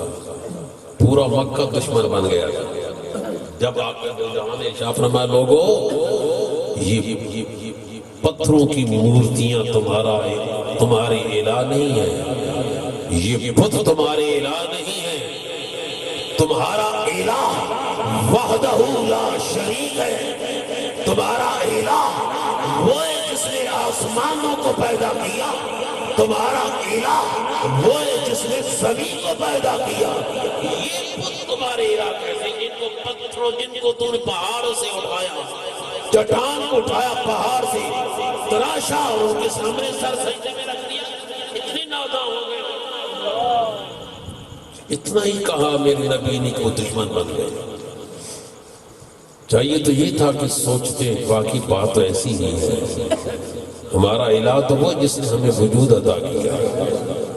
پورا مکہ دشمن بن گیا تھا۔ جب آپ کے دو جہاں نے ارشاد فرمایا لوگوں یہ پتھروں کی مورتیاں تمہارے الہ نہیں ہے، یہ بت تمہارے الہ نہیں ہے، تمہارا الہ وحدہ لا شریک ہے، تمہارا الہ وہ ہے جس نے آسمانوں کو پیدا کیا، تمہارا الہ وہ ہے جس نے زمین کو پیدا کیا، یہ بت تمہارے الہ کیسے؟ ان کو پتھروں جن کو تو نے پہاڑوں سے اٹھایا، چٹان کو اٹھایا پہاڑ سے تراشا اور ان کے سامنے سر سجدے میں رکھ دیا، اتنے ناداں ہو گئے۔ اتنا ہی کہا میرے نبی نے کہ وہ دشمن بن گئے۔ چاہیے تو یہ تھا کہ سوچتے واقعی بات تو ایسی ہی ہے، ہمارا الہ تو وہ جس نے ہمیں وجود عطا کیا،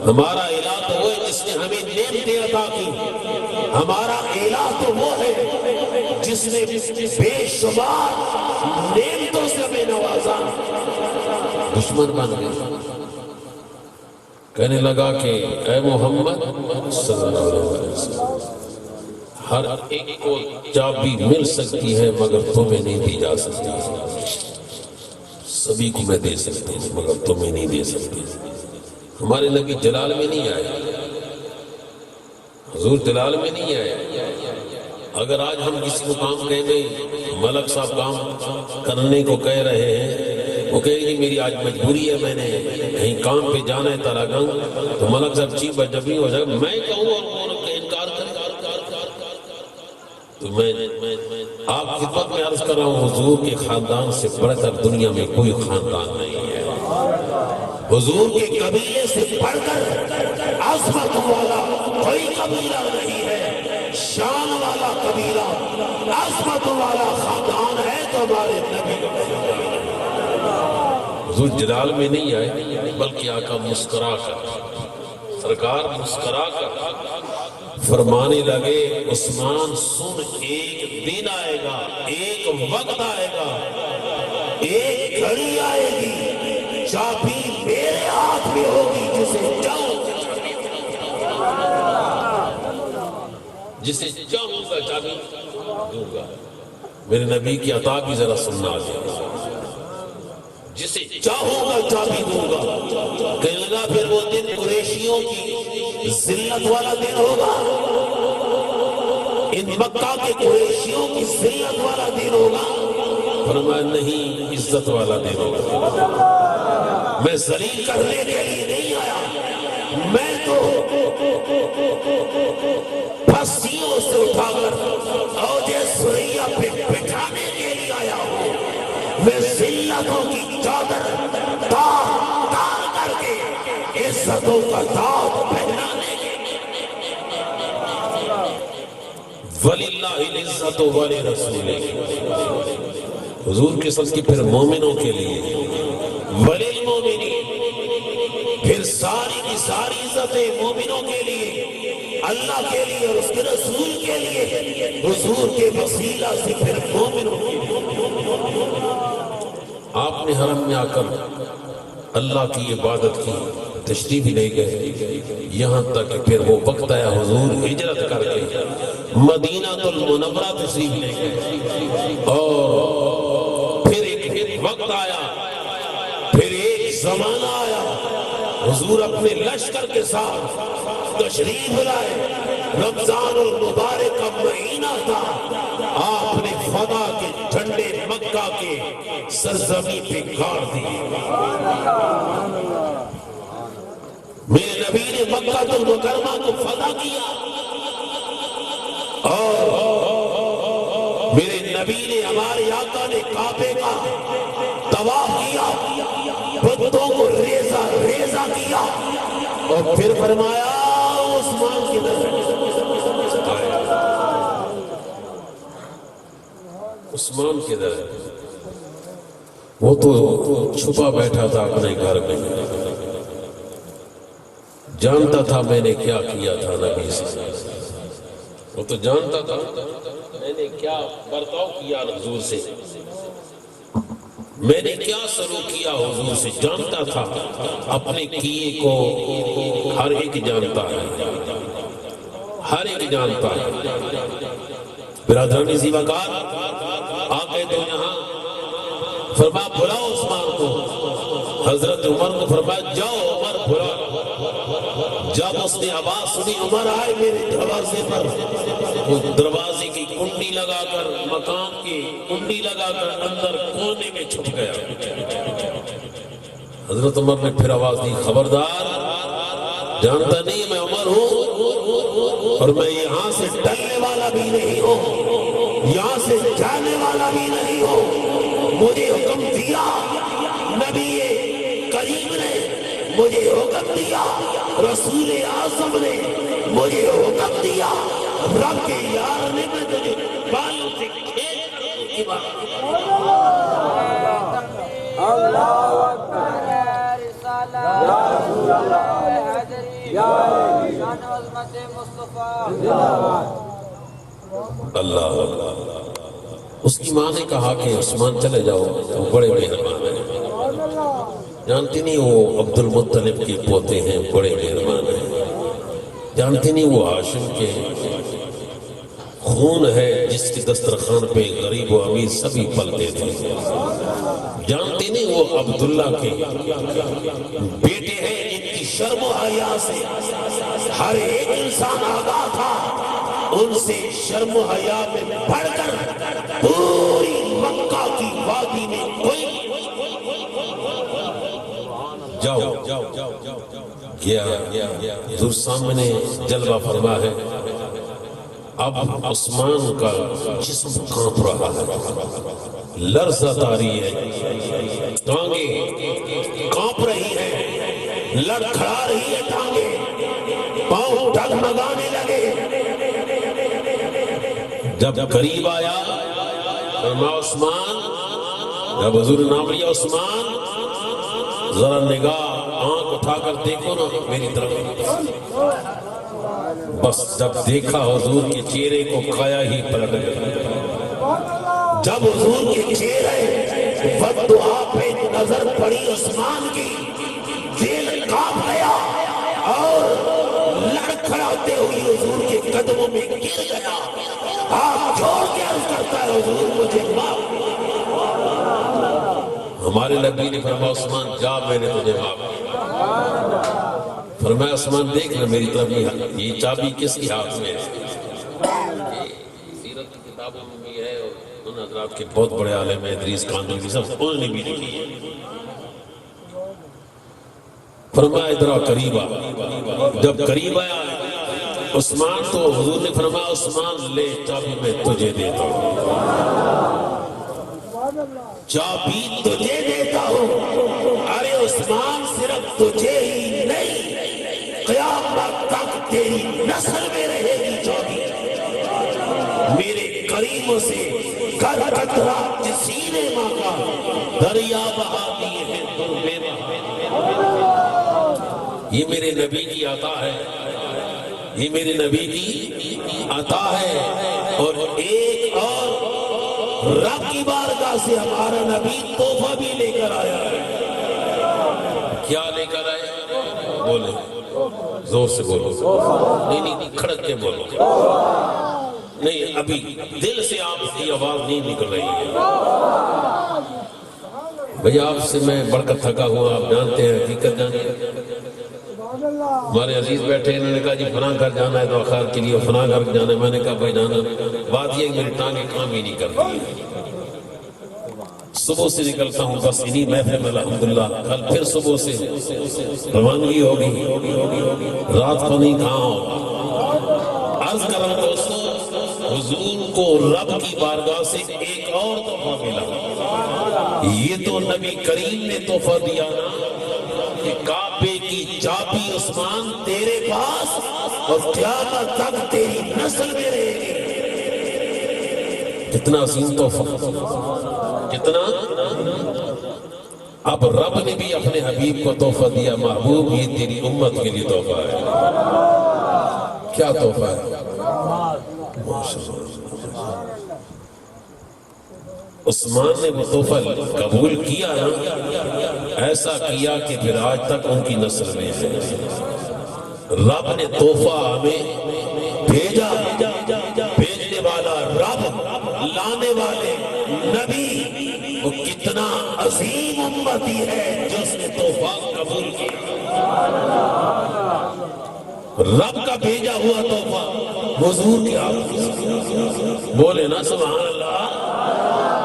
ہمارا الہ تو وہ جس نے ہمیں نعمتیں عطا کی، ہمارا الہ تو وہ ہے جس نے بے شمار نعمتوں سے ہمیں نوازا۔ دشمن بن گئے، کہنے لگا کہ اے محمد صلی اللہ علیہ وسلم ہر ایک کو چابی مل سکتی ہے مگر تمہیں نہیں دی جا سکتی، سبھی کو میں دے سکتی ہوں مگر تمہیں نہیں دے سکتی۔ ہمارے نبی جلال میں نہیں آئے، حضور جلال میں نہیں آئے۔ اگر آج ہم کسی کو کام کہیں گے ملک صاحب کام کرنے کو کہہ رہے ہیں، وہ کہے گی میری آج مجبوری ہے، میں نے کہیں کام پہ جانا ہے تارا گنگ، تو ملک صاحب چیف جب ہی ہو جائے گا، میں کہوں اور وہ انکار کرے۔ تو میں آپ خدمت میں عرض کر رہا ہوں حضور کے خاندان سے بڑھ کر دنیا میں کوئی خاندان نہیں ہے، حضور کے قبیلے سے بڑھ کر عظمت والا کوئی قبیلہ نہیں ہے، شان والا قبیلہ عظمت والا خاندان ہے تو ہمارے نبی کا خاندان ہے۔ حضور جلال میں نہیں آئے بلکہ آقا مسکرا کر، سرکار مسکرا کر فرمانے لگے عثمان سن، ایک دن آئے گا، ایک وقت آئے گا، ایک گھڑی آئے گی، چابی میرے ہاتھ میں ہوگی، جسے چاہوں گا چابی دوں گا۔ میرے نبی کی عطا بھی ذرا سننا آجائے، جسے چاہوں گا چابی دوں گا۔ کہنے لگا پھر وہ دن قریشیوں کی ذلت والا دن ہوگا، ان مکہ کے قریشیوں کی ذلت والا دن ہوگا۔ فرمایا نہیں، عزت والا دن ہوگا، میں ذلیل کرنے کے لیے نہیں آیا، میں تو پھنسیوں سے اٹھا کر اوجے سریا پہ بٹھانے کے لیے آیا ہوں، میں ذلتوں کی چادر تار تار کر کے عزتوں کا تاج پہنانے کے لیے۔ وَلِلَّهِ الْعِزَّةُ وَلِرَسُولِهِ، حضور کے ساتھ کی پھر مومنوں کے لیے، وَلِلْمُؤْمِنِينَ، پھر ساری کی ساری عزتیں مومنوں کے لیے، اللہ کے لیے اور اس کے رسول کے لیے، حضور کے وسیلہ سے پھر مومنوں کے لیے۔ آپ نے حرم میں آ کر اللہ کی عبادت کی، تشریف لے گئے، یہاں تک کہ پھر وہ وقت آیا حضور ہجرت کر کے مدینہ المنورہ تشریف لے گئے، اور پھر ایک وقت آیا، پھر ایک زمانہ آیا، حضور اپنے لشکر کے ساتھ تشریف لائے، رمضان المبارک کا مہینہ تھا، آپ نے فضا کے جھنڈے مکہ کے سرزمین پہ گاڑ دیے۔ میرے نبی نے مکہ المکرمہ کو فتح کیا، اور میرے نبی نے، ہمارے آقا نے کعبے کا طواف کیا، بتوں کو ریزہ ریزہ کیا، اور پھر فرمایا عثمان کی طرف، عثمان کی طرف، وہ تو چھپا بیٹھا تھا اپنے گھر میں، جانتا تھا میں نے کیا کیا تھا نبی سے، وہ تو جانتا تھا میں نے کیا برتاؤ کیا حضور سے۔ میں نے کیا سلوک کیا حضور سے، جانتا تھا اپنے کیے کو ہر ایک جانتا ہے، ہر ایک جانتا ہے۔ برادران زیباکار آ گئے تو یہاں فرمایا بلاؤ عثمان کو، حضرت عمر کو فرمایا جاؤ عمر بلاؤ۔ جب اس نے آواز سنی عمر آئے میرے دروازے پر، وہ دروازے کی کنڈی لگا کر، مکان کی کنڈی لگا کر اندر کونے میں چھپ گیا۔ حضرت عمر نے پھر آواز دی خبردار، جانتا نہیں میں عمر ہوں اور میں یہاں سے ڈرنے والا بھی نہیں ہوں، یہاں سے جانے والا بھی نہیں ہوں۔ مجھے حکم دیا نبی کریم نے، مجھے حکم دیا رسول اعظم نے، مجھے حکم دیا رب کے یار نے، میں تجھے بالوں سے کھینچ کر کی بات۔ اللہ اکبر یا رسالہ یا رسول اللہ حیدری شان و عظمت مصطفیٰ۔ اللہ اس کی ماں نے کہا کہ عثمان چلے جاؤ، وہ بڑے مہربان ہیں، جانتی نہیں وہ عبد المطلب کے پوتے ہیں، بڑے مہربان ہیں، جانتی نہیں وہ ہاشم کے خون ہے جس کی دسترخوان پہ غریب و امیر سبھی پلتے تھے، جانتی نہیں وہ عبداللہ کے بیٹے ہیں جن کی شرم و حیا سے ہر ایک انسان آگاہ تھا، ان سے شرم و حیا میں بڑھ کر پوری مکہ کی وادی میں کوئی جاؤ گیا۔ حضور سامنے جلوہ فرما ہے، اب عثمان کا جسم کانپ رہا ہے، لرزہ طاری ہے، ٹانگیں کانپ رہی ہیں، لڑکھڑا رہی ہے ٹانگیں، پاؤں ڈگمگانے لگے۔ جب قریب آیا فرمایا عثمان، جب حضور نے نام لیا عثمان، ذرا نگاہ آنکھ اٹھا کر دیکھو نا میری طرف۔ بس جب دیکھا حضور کے چہرے کو کایا ہی پلٹ گیا۔ جب حضور کے چہرے بددعا پہ نظر پڑی عثمان کی، دل کانپ گیا اور لڑکھڑاتے ہوئی حضور کے قدموں میں گر گیا، ہاتھ جوڑ کے عرض کرتا ہے حضور مجھے معاف۔ ہمارے نبی نے فرمایا عثمان جا میں نے تجھے معاف کیا۔ فرمایا عثمان دیکھ نہ میری طرف، یہ چابی کس کی ہاتھ میں ہے؟ سیرت کی کتابوں میں بھی ہے اور ان حضرات کے بہت بڑے عالم ہیں ادریس کاندھلوی سب انہوں نے بھی لکھی ہے۔ فرمایا ادھر آ قریب آ۔ جب قریب آیا عثمان تو حضور نے فرمایا عثمان لے چابی میں تجھے دیتا ہوں، چابی تجھے دیتا ہوں۔ ارے عثمان صرف تجھے ہی نہیں، قیامت تک تیری نسل میں رہے گی چابی۔ میرے کریموں سے کر قطرہ سینے ماں کا دریا بہا دیے ہیں تم بے بہا۔ یہ میرے نبی کی عطا ہے، یہ میرے نبی کی عطا ہے۔ اور ایک اور رب کی بارگاہ سے ہمارا نبی تحفہ بھی لے کر آیا ہے۔ کیا لے کر آئے؟ بولے زور سے بولو، نہیں کھڑک کے بولو، نہیں ابھی دل سے آپ کی آواز نہیں نکل رہی ہے۔ بھئی آپ سے میں بڑھ کر تھکا ہوا، آپ جانتے ہیں حقیقت جانے۔ ہمارے عزیز بیٹھے انہوں نے کہا جی فلاں گھر جانا ہے تو آخر کے لیے فلاں گھر جانا ہے۔ میں نے کہا بھائی جانا، بات یہ ہے میری ٹانگیں کام ہی نہیں کر رہی ہے، صبح سے نکلتا ہوں بس انہی محفل میں الحمدللہ، کل پھر صبح سے روانگی ہوگی، رات کو نہیں کہاں ہوگا۔ عرض کر رہا دوستو، حضور کو رب کی بارگاہ سے ایک اور تحفہ ملا۔ یہ تو نبی کریم نے تحفہ دیا نا کہ کعبے کی چابی عثمان تیرے پاس اور قیامت تک تیری نسل میں رہے گی۔ کتنا عظیم تحفہ، کتنا۔ اب رب نے بھی اپنے حبیب کو تحفہ دیا، محبوب یہ تیری امت کے لیے تحفہ ہے۔ کیا تحفہ ہے؟ عثمان نے وہ تحفہ قبول کیا نا، ایسا کیا کہ پھر آج تک ان کی نسل میں ہے۔ رب نے تحفہ ہمیں بھیجا، بھیجنے والا رب، لانے والے نبی، وہ کتنا عظیم امتی ہے جو اس نے تحفہ قبول کیا۔ رب کا بھیجا ہوا تحفہ حضور کے ہاتھ، بولے نا سبحان اللہ۔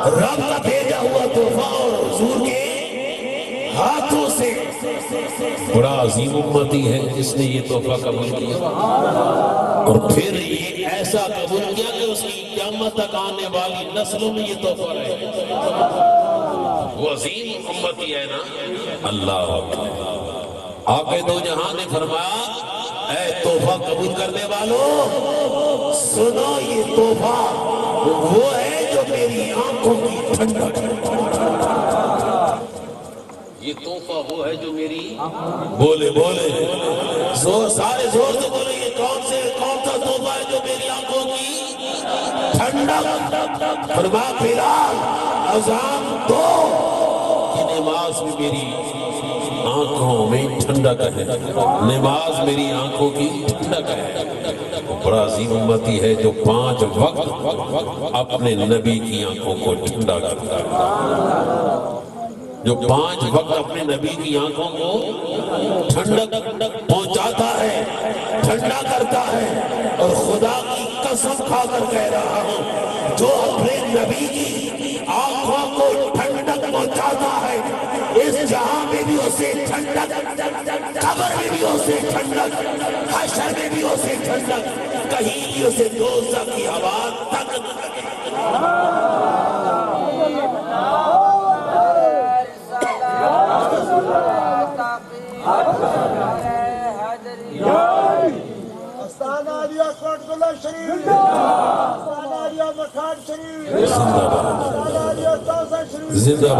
رب کا بھیجا ہوا تحفہ اور حضور کے ہاتھوں سے، بڑا عظیم امتی ہے جس نے یہ تحفہ قبول کیا، اور پھر یہ ایسا قبول کیا کہ اس کی قیامت تک آنے والی نسلوں میں یہ تحفہ رہے۔ وہ عظیم امتی ہے نا۔ اللہ آقا دو جہاں نے فرمایا، اے تحفہ قبول کرنے والوں سنو، یہ تحفہ وہ ہے جو میری آنکھوں کی ٹھنڈک، یہ تحفہ وہ ہے جو میری، بولے زور، سارے زور سے بولے، یہ کون سا تحفہ ہے جو میری آنکھوں کی ٹھنڈک؟ فرمایا بلال اذان دو کہ نماز بھی میری آنکھوں میں ٹھنڈک ہے، نماز میری آنکھوں کی ٹھنڈک ہے۔ بڑا عظیم امتی ہے جو 5 وقت اپنے نبی کی آنکھوں کو ٹھنڈا کرتا ہے، جو 5 وقت اپنے نبی کی آنکھوں کو ٹھنڈک پہنچاتا ہے، ٹھنڈا کرتا ہے۔ اور خدا کی قسم کھا کر کہہ رہا ہوں، جو اپنے نبی کی آنکھوں کو ٹھنڈک پہنچاتا ہے، اس جہاں میں بھی اسے ٹھنڈک، قبر میں بھی اسے ٹھنڈک، حشر میں بھی اسے ٹھنڈک، کہیں بھی اسے دوزخ کی ہوا تک زندہ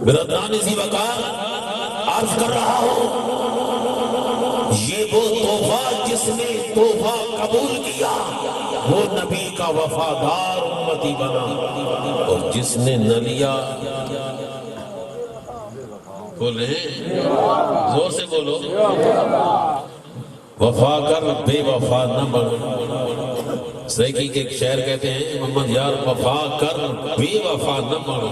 برادران اسی وقار عرض کر رہا ہوں، یہ وہ تحفہ جس نے تحفہ قبول کیا وہ نبی کا وفادار امتی بنا، اور جس نے نہ لیا، بولے زور سے بولو، وفا کر بے وفا نہ بن۔ سیکی کے ایک شعر کہتے ہیں، محمد یار وفا کر بے وفا نہ بن،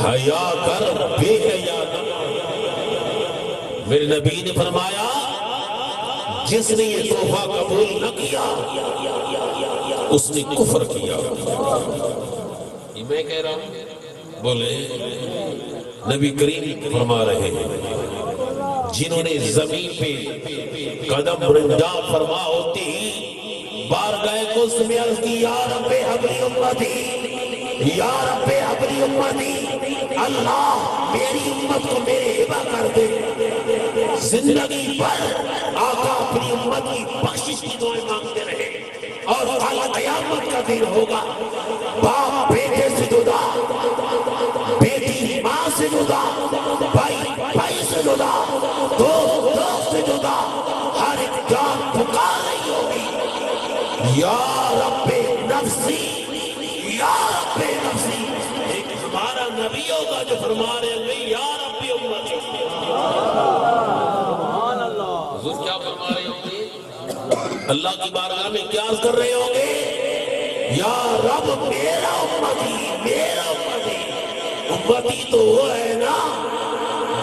حیا کر بے حیا نہ بن۔ میرے نبی نے فرمایا، جس نے یہ تحفہ قبول نہ کیا اس نے کفر کیا۔ یہ میں کہہ رہا ہوں، بولے نبی کریم فرما رہے ہیں، جنہوں نے زمین پہ قدم رنجا فرما ہوتی ہی بارگاہ قدس میں عرض کی، یا رب حبلی امتی، یا رب حبلی امتی، اللہ میری امت کو میرے ہبہ کر دے۔ زندگی پر آقا اپنی امت کی بخشش کی دعائیں مانگتے رہے، اور کل قیامت کا دن ہوگا، باپ بیٹے سے جدا، بیٹی ماں سے جدا، بھائی سے جدا، دوست سے جدا، ہر ایک جان پکار رہی ہوگی، یا رب نفسی، یا رب نفسی۔ ایک ہمارا نبی ہوگا جو فرما رہے ہیں، یا رب امتی۔ حضور کیا فرما رہے ہوں گے؟ اللہ کی بارگاہ میں کیا عرض کر رہے ہوں گے؟ یا رب میرا امتی، میرا امتی۔ امتی تو وہ ہے نا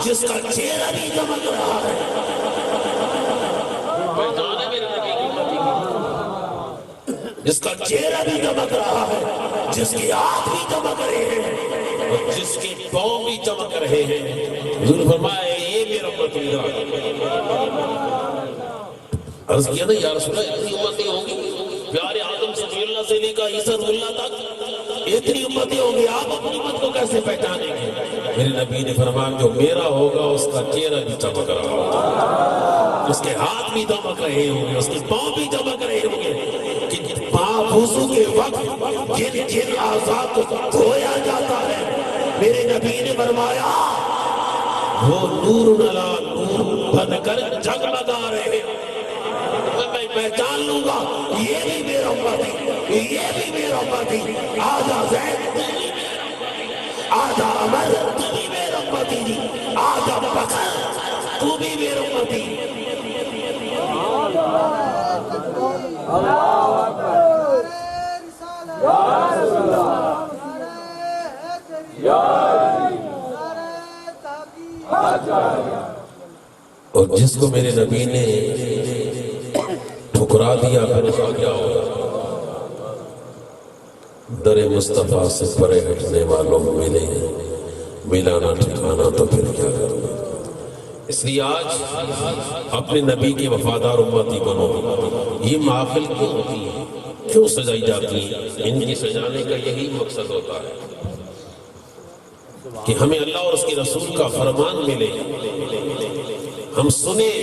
جس کا چہرہ بھی چمک رہا ہے، پہچان ہے میرے نبی کی امتی کی، جس کا چہرہ بھی چمک رہا ہے، جس کے ہاتھ بھی چمک رہے ہیں، اور جس کے پاؤں بھی چمک رہے ہیں۔ حضور فرمایا، یہ میرا امتی ہے۔ عرض کیا نا، یا رسول اللہ اتنی امتی ہوں گی، پیارے آدم صفی اللہ سے لے کر عیسیٰ روح اللہ تک اتنی امتی ہوں گی، آپ اپنی امت کو کیسے پہچانیں گے؟ میرے نبی نے فرمایا، جو میرا ہوگا اس کا چہرہ بھی چمک رہا ہوگا، اس کے ہاتھ بھی چمک رہے ہوں گے، اس کے پاؤں بھی چمک رہے ہوں گے، کہ پاؤں وضو کے وقت جن اعضاء کو دھویا جاتا ہے، میرے نبی نے فرمایا وہ نور علی نور بن کر جگمگا رہے ہیں۔ میں پہچان لوں گا یہ بھی میرا امتی، یہ بھی میرا امتی، آجا زید آجا عمر تو بھی میرا امتی جی، آجا بکر تو بھی میرا امتی۔ اور جس کو میرے نبی نے ٹھکرا دیا پھر اس کا کیا ہوگا؟ در مصطفیٰ سے پرے ہٹنے والوں ملے، ملا نہ ٹھکانا تو پھر کیا کروں؟ اس لیے آج اپنے نبی کے وفادار امتی بنو۔ یہ محافل کیوں ہوتی ہے، کیوں سجائی جاتی ہے؟ ان کی سجانے کا یہی مقصد ہوتا ہے کہ ہمیں اللہ اور اس کے رسول کا فرمان ملے، ہم سنیں،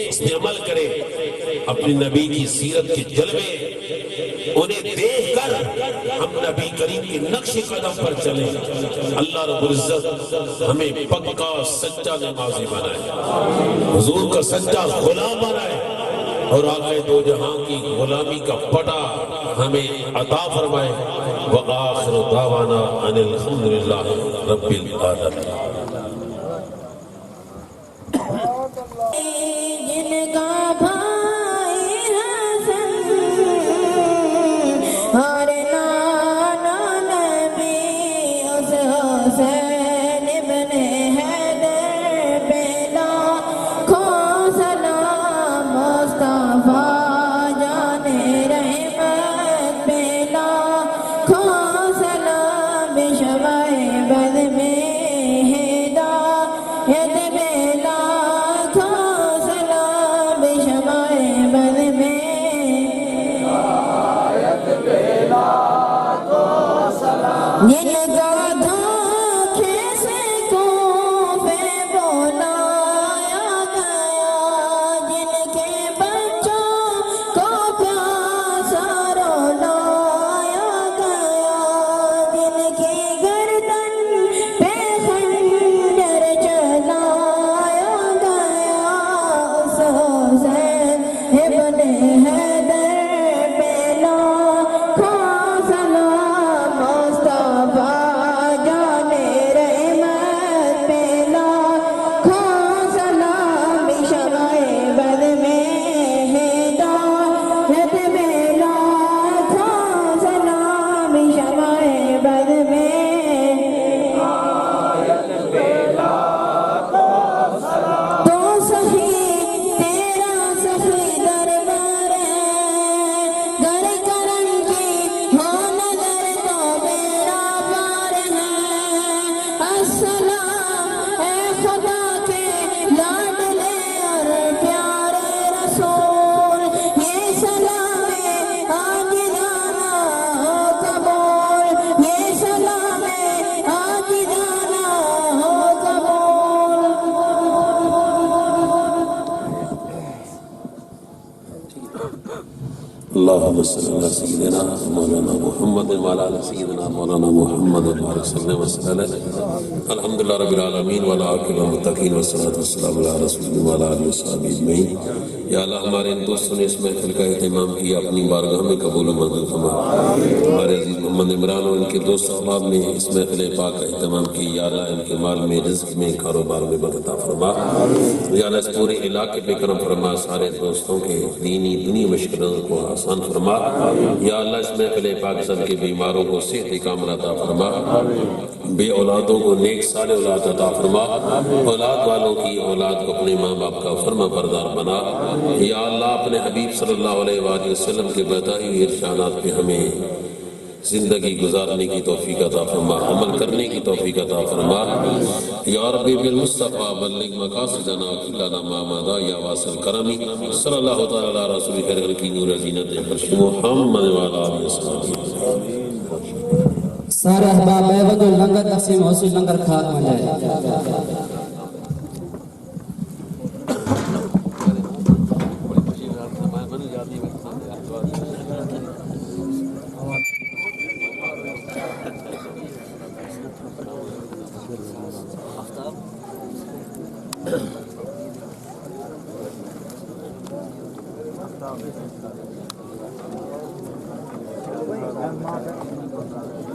اس پہ عمل کریں، اپنے نبی کی سیرت کے جلوے انہیں دیکھ کر ہم نبی کریم کے نقش قدم پر چلیں۔ اللہ رب العزت ہمیں پکا سچا نمازی بنائے، حضور کا سچا غلام بنائے، اور آقا دو جہاں کی غلامی کا پٹا ہمیں عطا فرمائے۔ وآخر دعوانا ان الحمدللہ رب العالمین۔ جن کا بھائی حسن اور نانا نبی اس حسین ابن حیدر پہ لاکھوں سلام، مصطفیٰ جان رحمت پہ لاکھوں سلام، شمع بد میں ہدایت میں لاکھوں سلام، شمع بد میں جن کا دھوکے سے کوفے بلایا گیا، جن کے بچوں کو پیاسا رلایا گیا، جن کی گردن پہ خنجر چلایا گیا، اس حسین ابن حیدر پہ لاکھوں سلام، مصطفیٰ جان رحمت پہ لاکھوں سلام، شمع بد میں ہدایت میں لاکھوں سلام، شمع بد میں تو سخی تیرا سخی دربار ہے، گر کرم کی ہو نظر تو میرا پار ہے۔ السلام اے خدا کے لاڈلے اور پیارے رسول، یہ سلام عاجزانہ ہو قبول، یہ سلام عاجزانہ ہو قبول۔ اللہم صلی اللہ سیدنا مولانا محمد وعلی آل سیدنا مولانا محمد وبارک وسلم وسلم۔ الحمدللہ رب العالمین والعاقبۃ للمتقین والصلاۃ والسلام علی رسول اللہ وعلی آلہ وصحبہ اجمعین۔ یا اللہ ہمارے ان دوستوں نے اس محفل کا اہتمام کیا، اپنی بارگاہ میں قبول و منظور فرما۔ ہمارے عزیز محمد عمران اور ان کے دوست احباب نے اس محفل پاک کا اہتمام کی، یا اللہ ان کے مال میں، رزق میں، کاروبار میں برکت عطا فرما۔ یا اللہ اس پورے علاقے پہ کرم فرما، سارے دوستوں کے دینی دنیا مشکلوں کو آسان فرما۔ یا اللہ اس محفل پاک سب کے بیماروں کو صحت کاملہ عطا فرما، بے اولادوں کو نیک صالح اولاد عطا فرما، اولاد والوں کی اولاد کو اپنے ماں باپ کا فرما بردار بنا۔ یا اللہ اپنے حبیب صلی اللہ علیہ وآلہ وسلم کے بتائے ہوئے ارشادات پہ ہمیں زندگی گزارنے کی توفیق عطا فرما، عمل کرنے کی توفیق عطا فرما۔ یا ربی بالمصطفیٰ بلغ مقاصدنا وکلنا ما مضى یا واصل کرمی۔ صلی اللہ تعالی علی رسول خیر کی نور زینت فرش محمد وعلی آلہ وصحبہ۔ سارے احباب بیوت لنگر تقسیم حوصل لنگر کھاک میں جائے۔ Tamam.